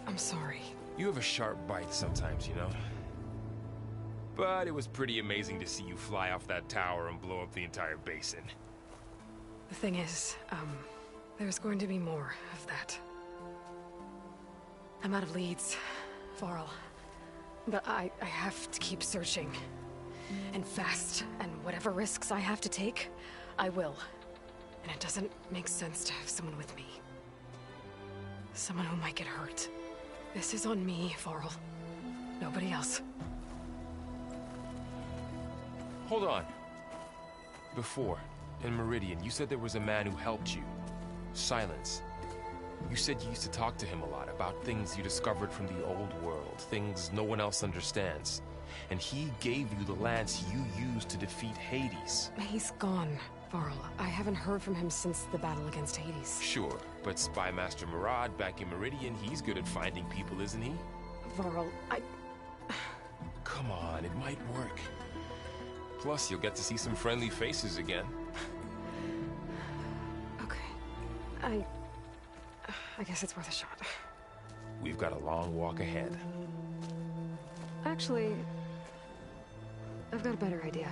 I'm sorry. You have a sharp bite sometimes, you know? But it was pretty amazing to see you fly off that tower and blow up the entire basin. The thing is, there's going to be more of that. I'm out of leads, Varl. But I have to keep searching. And fast. And whatever risks I have to take, I will. And it doesn't make sense to have someone with me. Someone who might get hurt. This is on me, Varl. Nobody else. Hold on. Before, in Meridian, you said there was a man who helped you. Silence. You said you used to talk to him a lot about things you discovered from the old world, things no one else understands. And he gave you the lance you used to defeat Hades. He's gone, Varl. I haven't heard from him since the battle against Hades. Sure, but Spy Master Murad back in Meridian, he's good at finding people, isn't he? Varl, Come on, it might work. Plus, you'll get to see some friendly faces again. Okay. I guess it's worth a shot. We've got a long walk ahead. Actually, I've got a better idea.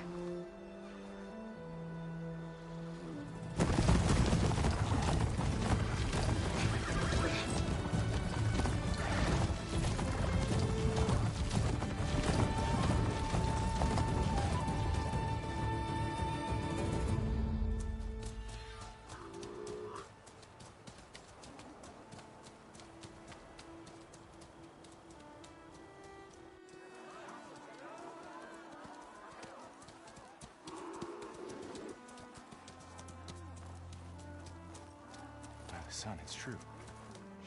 son, it's true.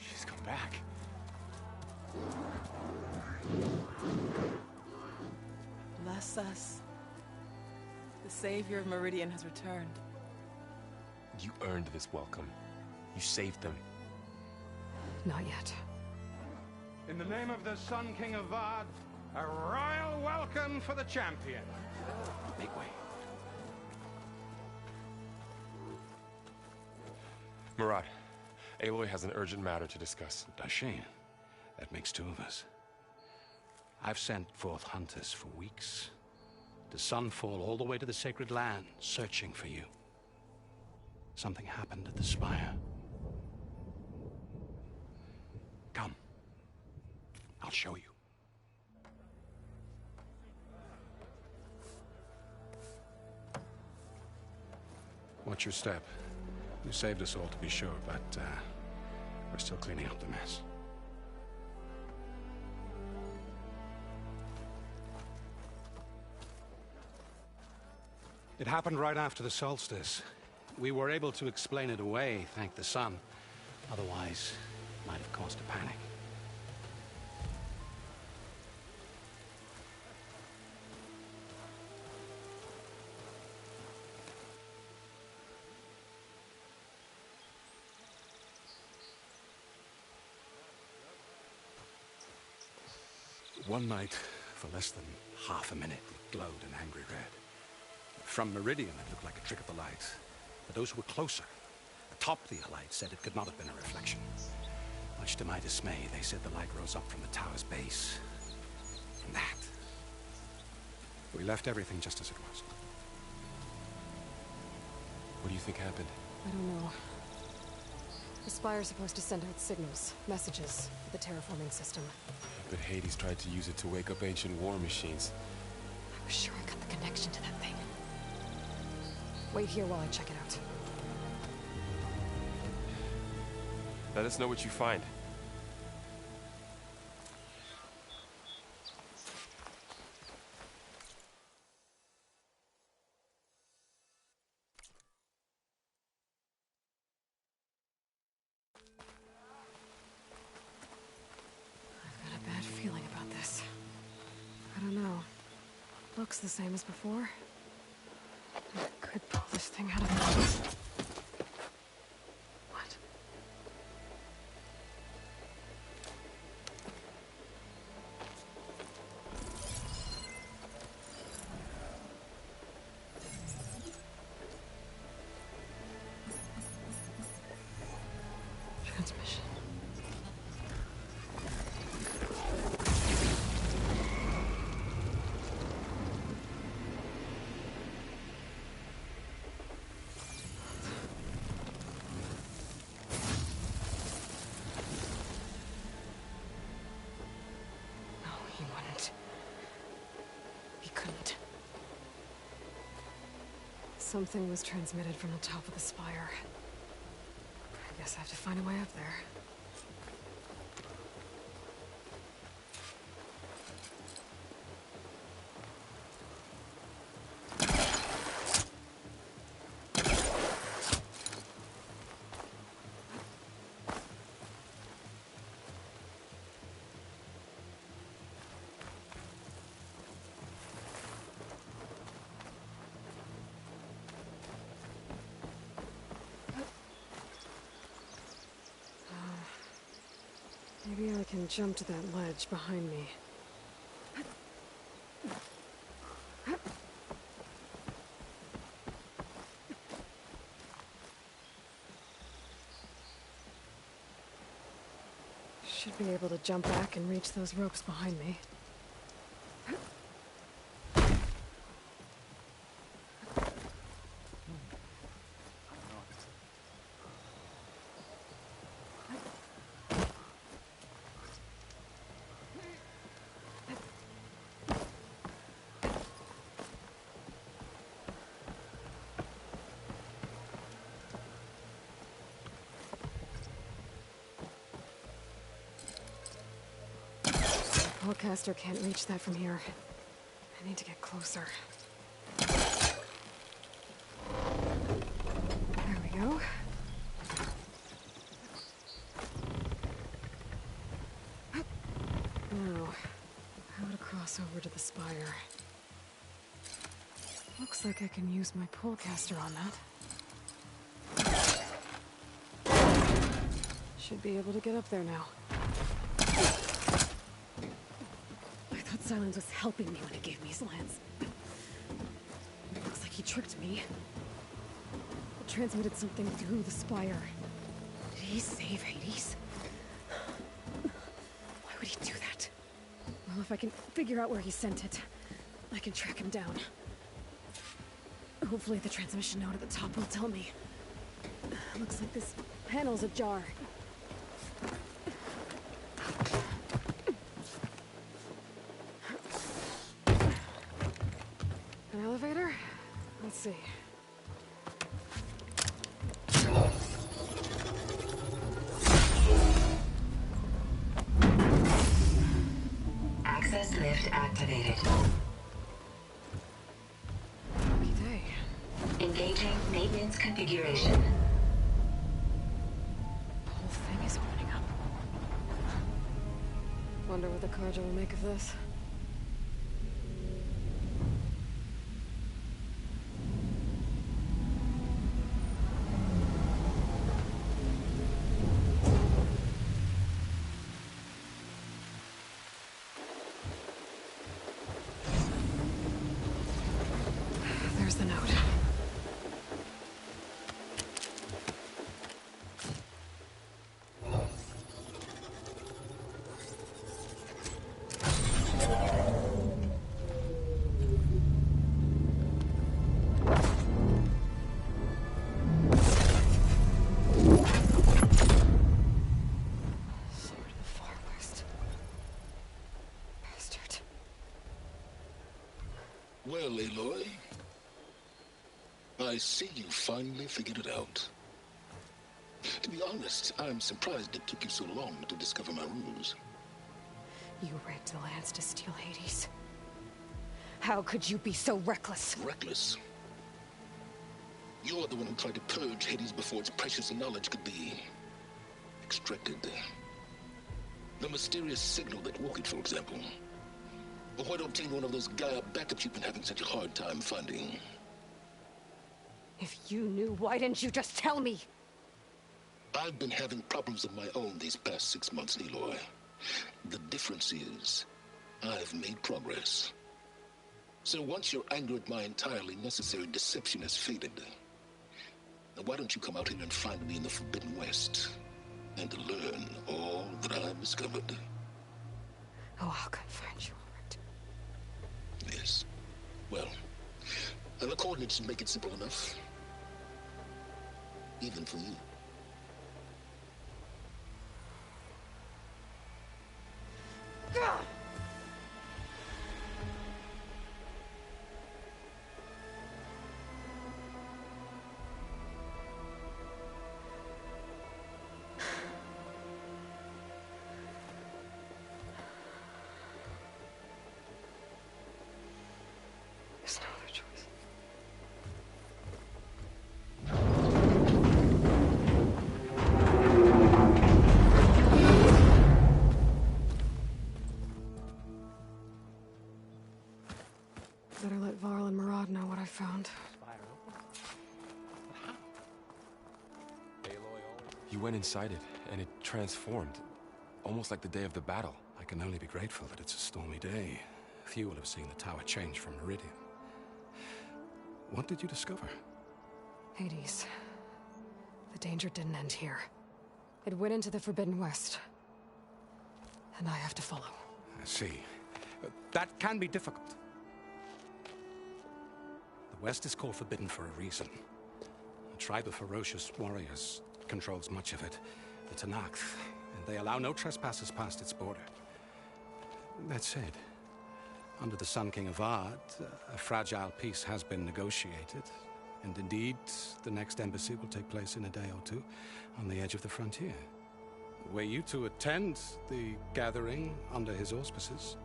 She's come back. Bless us. The savior of Meridian has returned. You earned this welcome. You saved them. Not yet. In the name of the Sun King of Vard, a royal welcome for the champion. Make way. Murat, Aloy has an urgent matter to discuss. Dashane, that makes two of us. I've sent forth hunters for weeks, to Sunfall all the way to the Sacred Land, searching for you. Something happened at the Spire. Come. I'll show you. Watch your step. You saved us all, to be sure, but we're still cleaning up the mess. It happened right after the solstice. We were able to explain it away, thank the sun. Otherwise, it might have caused a panic. One night, for less than half a minute, it glowed an angry red. From Meridian, it looked like a trick of the light. But those who were closer, atop the Allied, said it could not have been a reflection. Much to my dismay, they said the light rose up from the tower's base. From that. We left everything just as it was. What do you think happened? I don't know. The Spire's supposed to send out signals, messages, for the terraforming system. But Hades tried to use it to wake up ancient war machines. I was sure I got the connection to that thing. Wait here while I check it out. Let us know what you find. I've got a bad feeling about this. I don't know. Looks the same as before. I could pull this thing out of the... What? Transmission. He wouldn't. He couldn't. Something was transmitted from the top of the spire. I guess I have to find a way up there. Maybe I can jump to that ledge behind me. Should be able to jump back and reach those ropes behind me. Hellcaster can't reach that from here. I need to get closer. There we go. cross over to the spire. Looks like I can use my pullcaster on that. Should be able to get up there now. I thought Silence was helping me when he gave me his lance. Looks like he tricked me. It transmitted something through the spire. Did he save Hades? Why would he do that? Well, if I can figure out where he sent it, I can track him down. Hopefully the transmission node at the top will tell me. Looks like this panel's ajar. An elevator? Let's see. Access lift activated. Lucky day. Engaging maintenance configuration. The whole thing is opening up. Wonder what the Carja will make of this. There's the note. Sword of the Far West. Bastard. Well, Aloy, I see you finally figured it out. To be honest, I'm surprised it took you so long to discover my ruse. You rigged the lance to steal Hades. How could you be so reckless? Reckless? You're the one who tried to purge Hades before its precious knowledge could be extracted. The mysterious signal that woke it, for example. Or why to obtain one of those Gaia backups you've been having such a hard time finding. If you knew, why didn't you just tell me? I've been having problems of my own these past 6 months, Aloy. The difference is, I've made progress. So once your anger at my entirely necessary deception has faded, now why don't you come out here and find me in the Forbidden West, and learn all that I've discovered? Oh, I'll come find you, all right. Yes. Well, and the coordinates should make it simple enough. Even for you. There's no other choice. Better let Varl and Murad know what I found. You went inside it, and it transformed. Almost like the day of the battle. I can only be grateful that it's a stormy day. Few will have seen the tower change from Meridian. What did you discover? Hades. The danger didn't end here. It went into the Forbidden West. And I have to follow. I see. That can be difficult. The West is called Forbidden for a reason. A tribe of ferocious warriors controls much of it. The Tanakh, and they allow no trespassers past its border. That said, under the Sun King of Ard, a fragile peace has been negotiated. And indeed, the next embassy will take place in a day or two on the edge of the frontier. Were you to attend the gathering under his auspices,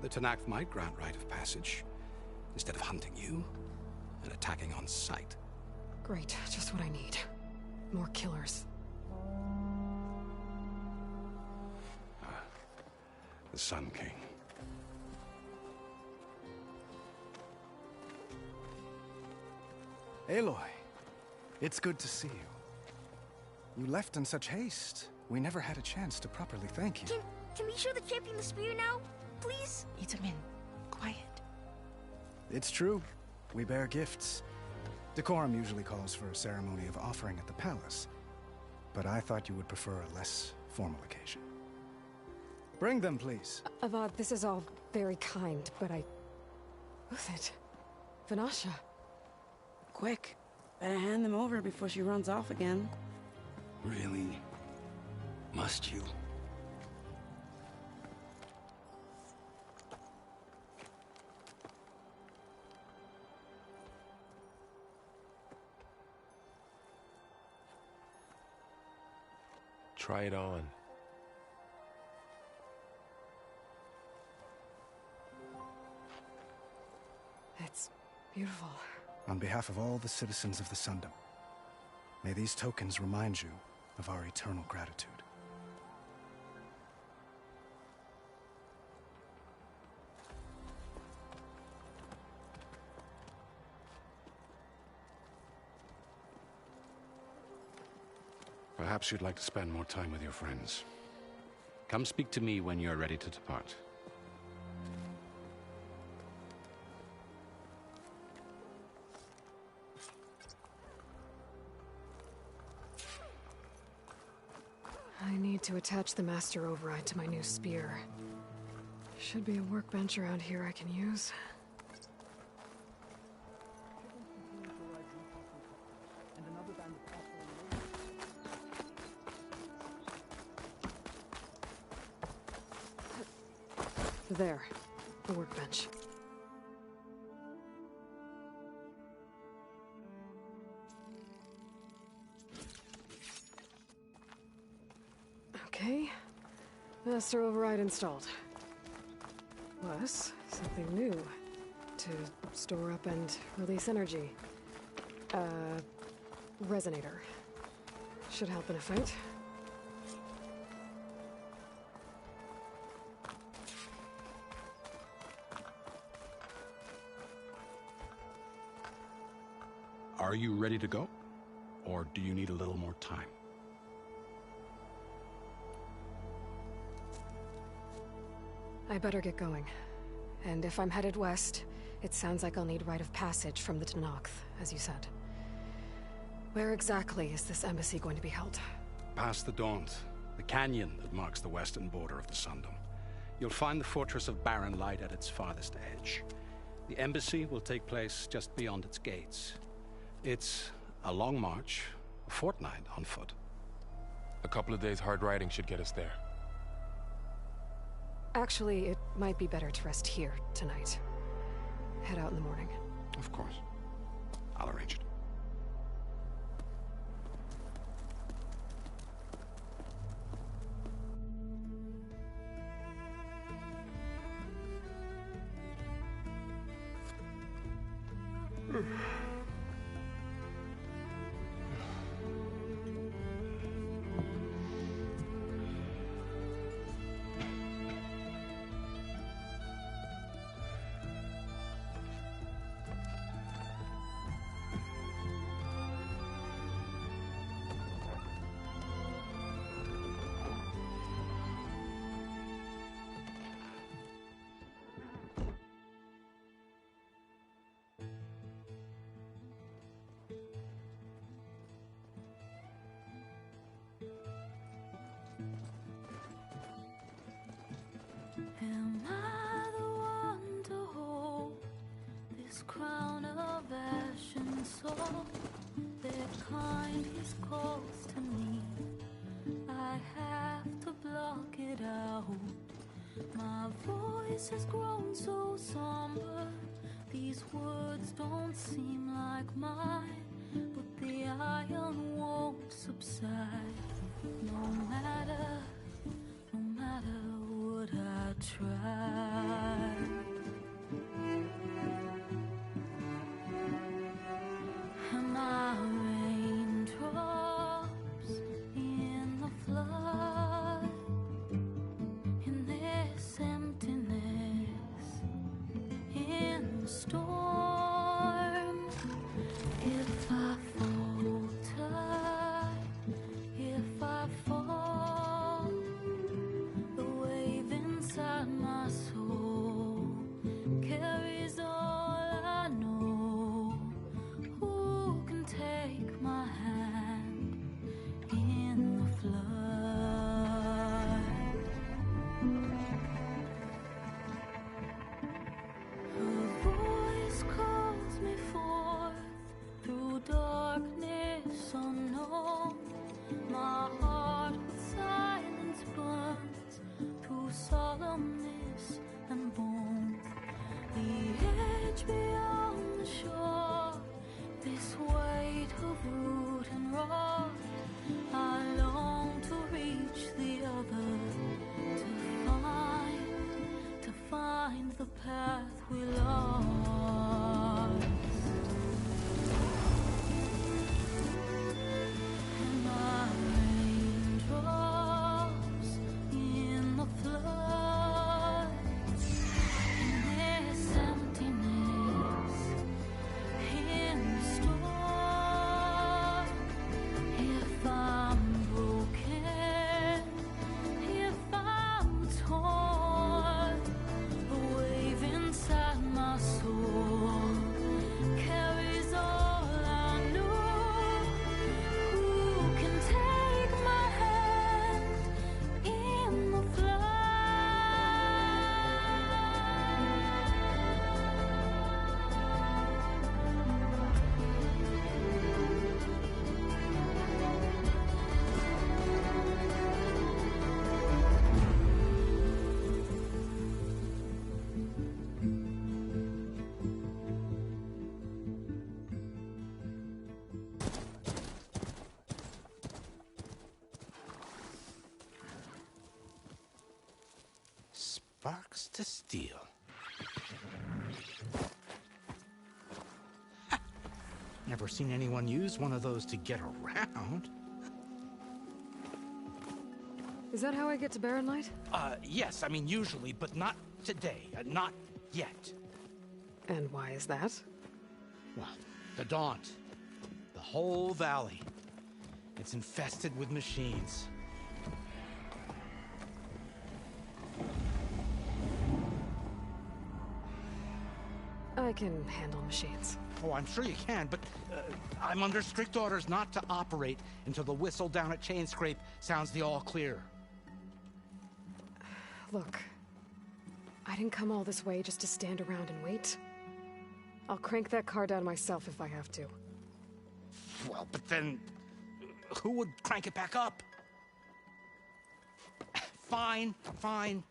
the Tanakh might grant right of passage, instead of hunting you and attacking on sight. Great, just what I need. More killers. The Sun King. Aloy, it's good to see you. You left in such haste. We never had a chance to properly thank you. Can we show the champion the spear now, please? Itamin, quiet. It's true. We bear gifts. Decorum usually calls for a ceremony of offering at the palace, but I thought you would prefer a less formal occasion. Bring them, please. Avad, this is all very kind, but Who's it? Vanasha. Quick. Better hand them over before she runs off again. Really? Must you? Try it on. It's beautiful. On behalf of all the citizens of the Sundom, may these tokens remind you of our eternal gratitude. Perhaps you'd like to spend more time with your friends. Come speak to me when you're ready to depart. I need to attach the master override to my new spear. Should be a workbench around here I can use. There, the workbench. Okay, master override installed. Plus, something new to store up and release energy. Resonator. Should help in a fight. Are you ready to go? Or do you need a little more time? I better get going. And if I'm headed west, it sounds like I'll need rite of passage from the Tenakth, as you said. Where exactly is this embassy going to be held? Past the Daunt, the canyon that marks the western border of the Sundom. You'll find the fortress of Barren Light at its farthest edge. The embassy will take place just beyond its gates. It's a long march, a fortnight on foot. A couple of days hard riding should get us there. Actually, it might be better to rest here tonight. Head out in the morning. Of course. I'll arrange it. Am I the one to hold this crown of ash and salt? That kind is close to me. I have to block it out. My voice has grown so somber. These words don't seem like mine, but the iron won't subside. No matter what I try. Am I raindrops in the flood? In this emptiness, in the storm. If solemnness and bone. The edge beyond the shore, this weight of root and rod. I long to reach the other, to find the path we lost. And my raindrops in the flood, in this emptiness, in the storm. If I'm broken, if I'm torn, the wave inside my soul carries all I know. Who can take my hand in the flood? Sparks to steel. Never seen anyone use one of those to get around. Is that how I get to Barren Light? Yes, I mean usually, but not today. Not yet. And why is that? Well, the Daunt. The whole valley. It's infested with machines. I can handle machines. Oh, I'm sure you can, but I'm under strict orders not to operate until the whistle down at Chain Scrape sounds the all clear. Look, I didn't come all this way just to stand around and wait. I'll crank that car down myself if I have to. Well, but then who would crank it back up? Fine, fine.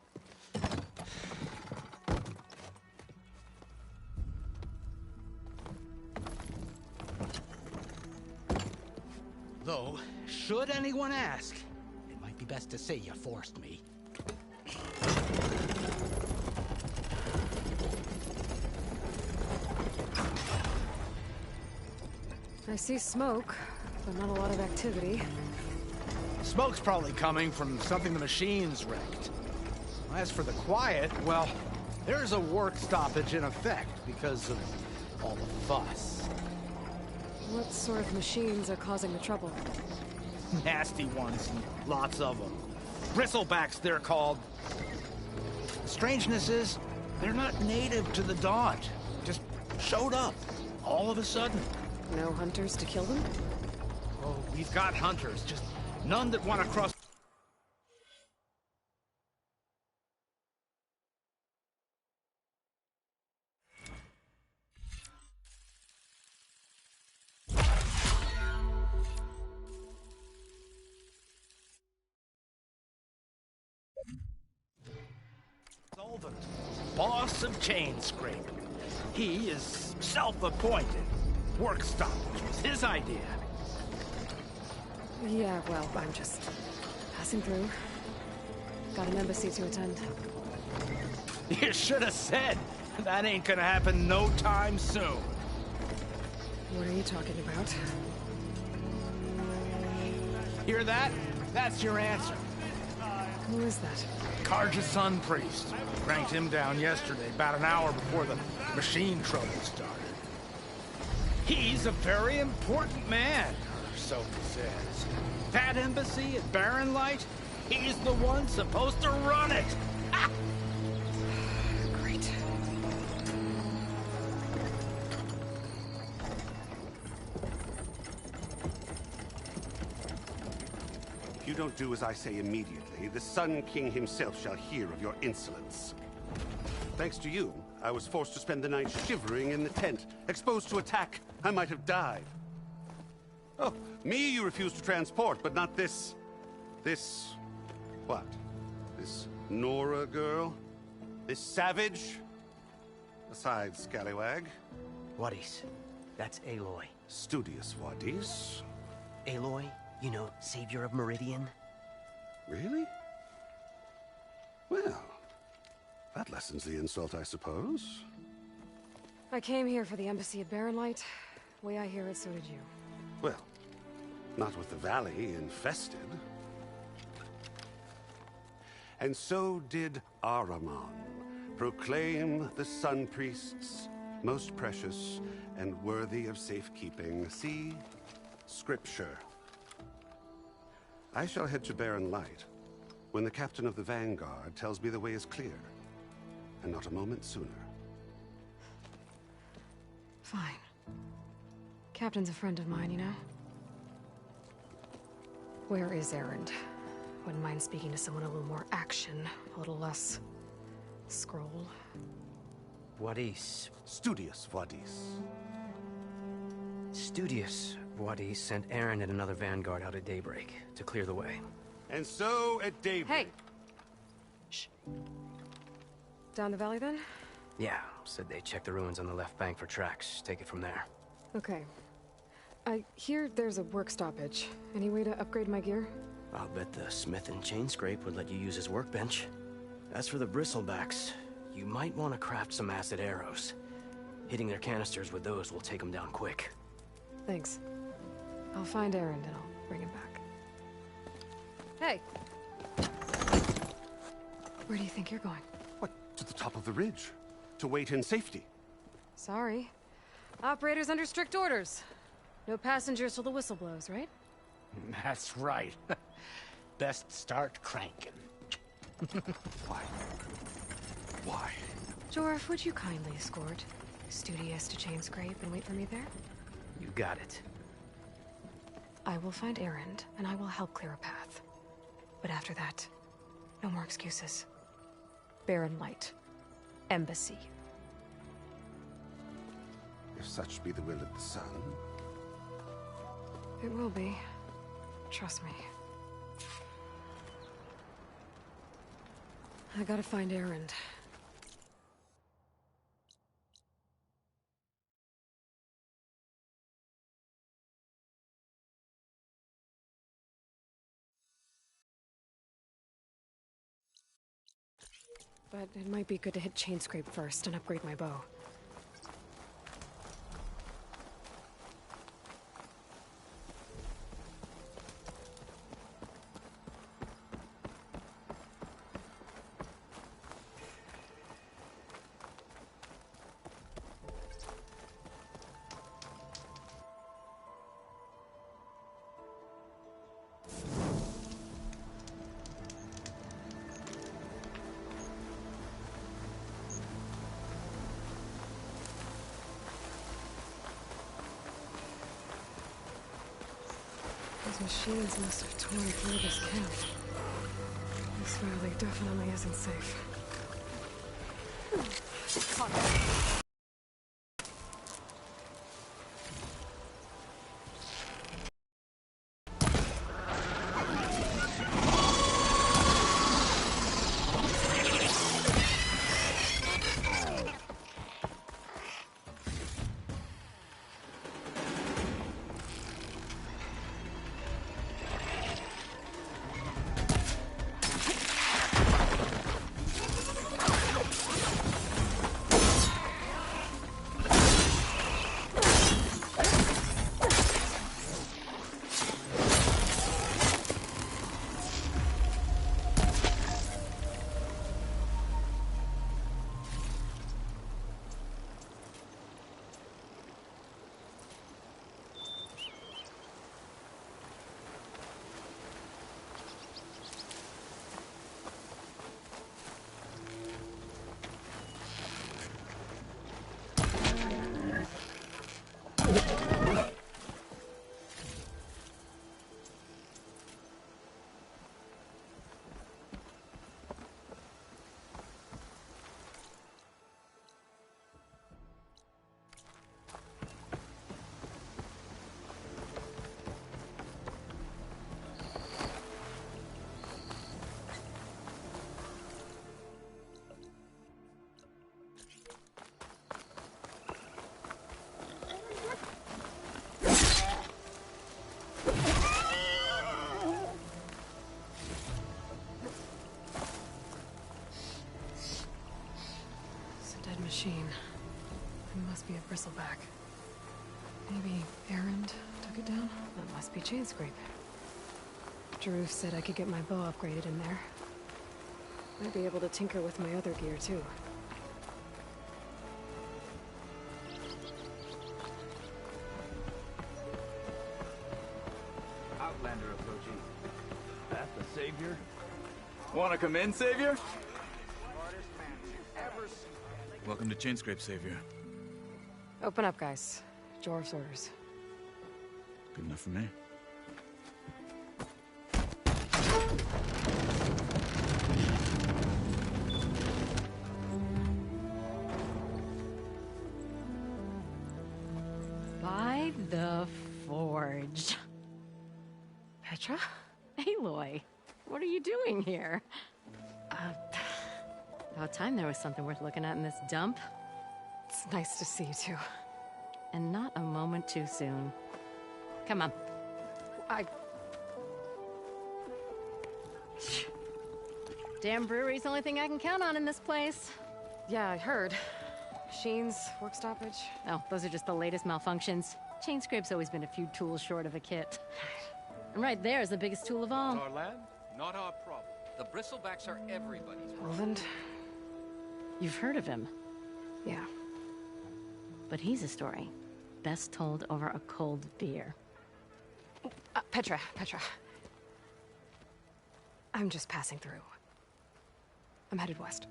Though, should anyone ask, it might be best to say you forced me. I see smoke, but not a lot of activity. Smoke's probably coming from something the machines wrecked. As for the quiet, well, there's a work stoppage in effect because of all the fuss. What sort of machines are causing the trouble? Nasty ones, and lots of them. Bristlebacks, they're called. The strangeness is, they're not native to the Daunt. Just showed up, all of a sudden. No hunters to kill them? Oh, we've got hunters, just none that want to cross... Boss of Chain Scrape. He is self-appointed. Work stoppage was his idea. Yeah, well, I'm just passing through. Got an embassy to attend. You should have said. That ain't gonna happen no time soon. What are you talking about? Hear that? That's your answer. Who is that? Karja's son priest. Cranked him down yesterday, about an hour before the machine trouble started. He's a very important man, or so he says. That embassy at Barren Light, he's the one supposed to run it. Ah! Great. If you don't do as I say immediately, the Sun King himself shall hear of your insolence. Thanks to you, I was forced to spend the night shivering in the tent, exposed to attack. I might have died. Oh, me you refuse to transport, but not this... what? This Nora girl? This savage? Besides, scallywag. Wadis. That's Aloy. Studious Wadis. Aloy, you know, savior of Meridian. Really? Well, that lessens the insult, I suppose. I came here for the embassy at Barrenlight. Way I hear it, so did you. Well, not with the valley infested. And so did Ahriman proclaim the Sun Priests most precious and worthy of safekeeping. See Scripture. I shall head to Barren Light when the captain of the Vanguard tells me the way is clear, and not a moment sooner. Fine. Captain's a friend of mine, you know? Where is Erend? Wouldn't mind speaking to someone a little more action, a little less scroll. Wadis. Studious Wadis. Studious Wadis sent Erend and another Vanguard out at daybreak to clear the way. And so at daybreak... Hey! Shh. Down the valley, then? Yeah, said they checked the ruins on the left bank for tracks. Take it from there. Okay. I hear there's a work stoppage. Any way to upgrade my gear? I'll bet the smith and chain scrape would let you use his workbench. As for the bristlebacks, you might want to craft some acid arrows. Hitting their canisters with those will take them down quick. Thanks. I'll find Erend and I'll bring him back. Hey! Where do you think you're going? What, to the top of the ridge? To wait in safety? Sorry. Operator's under strict orders. No passengers till the whistle blows, right? That's right. Best start cranking. Why? Why? Jorf, would you kindly escort Studious to Chain Scrape and wait for me there? You got it. I will find Erend, and I will help clear a path. But after that, no more excuses. Barren Light. Embassy. If such be the will of the sun. It will be. Trust me. I gotta find Erend. But it might be good to hit Chain Scrape first and upgrade my bow. Those machines must have torn through this camp. This valley definitely isn't safe. machine. It must be a bristleback. Maybe Erend took it down? That must be Chainscrape. Jaruf said I could get my bow upgraded in there. Might be able to tinker with my other gear, too. Outlander approaching. That the Savior? Wanna come in, Savior? Welcome to Chainscrape, Savior. Open up, guys. Jorv's orders. Good enough for me. By the Forge. Petra? Aloy, what are you doing here? About time there was something worth looking at in this dump. It's nice to see you, too. And not a moment too soon. Come on. Damn brewery's the only thing I can count on in this place. Yeah, I heard. Machines, work stoppage. Oh, those are just the latest malfunctions. Chainscrape's always been a few tools short of a kit. And right there is the biggest tool of all. Our land, not our problem. The bristlebacks are everybody's problem. Roland? You've heard of him. Yeah. But he's a story best told over a cold beer. Petra. I'm just passing through. I'm headed west.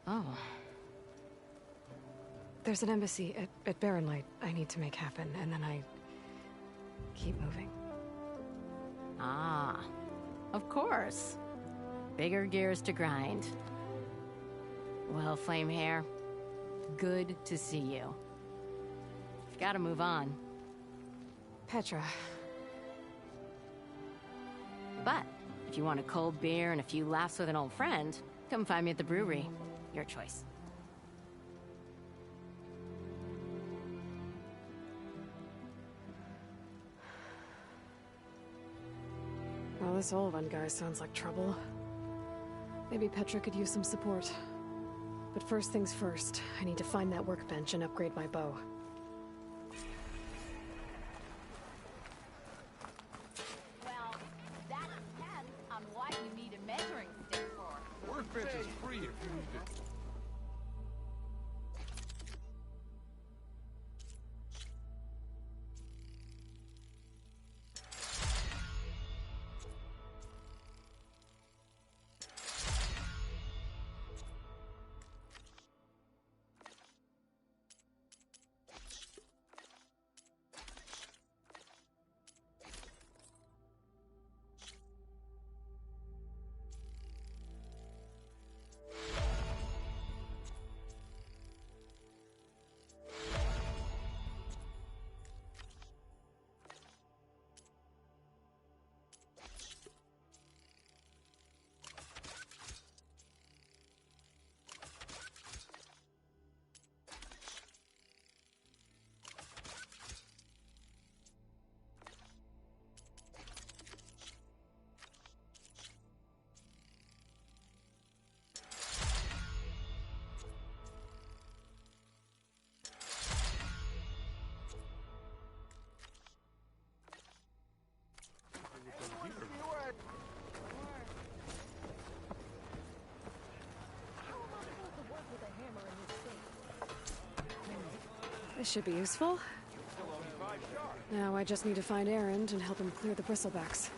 Oh. There's an embassy at Barrenlight I need to make happen, and then I keep moving. Ah, of course. Bigger gears to grind. Well, Flamehair, good to see you. You've got to move on. Petra. But if you want a cold beer and a few laughs with an old friend, come find me at the brewery. Your choice. Well, this Olvan guy sounds like trouble. Maybe Petra could use some support. But first things first, I need to find that workbench and upgrade my bow. Well, that depends on what you need a measuring stick for. Workbench is free if you need it. This should be useful. Now I just need to find Erend and help him clear the bristlebacks.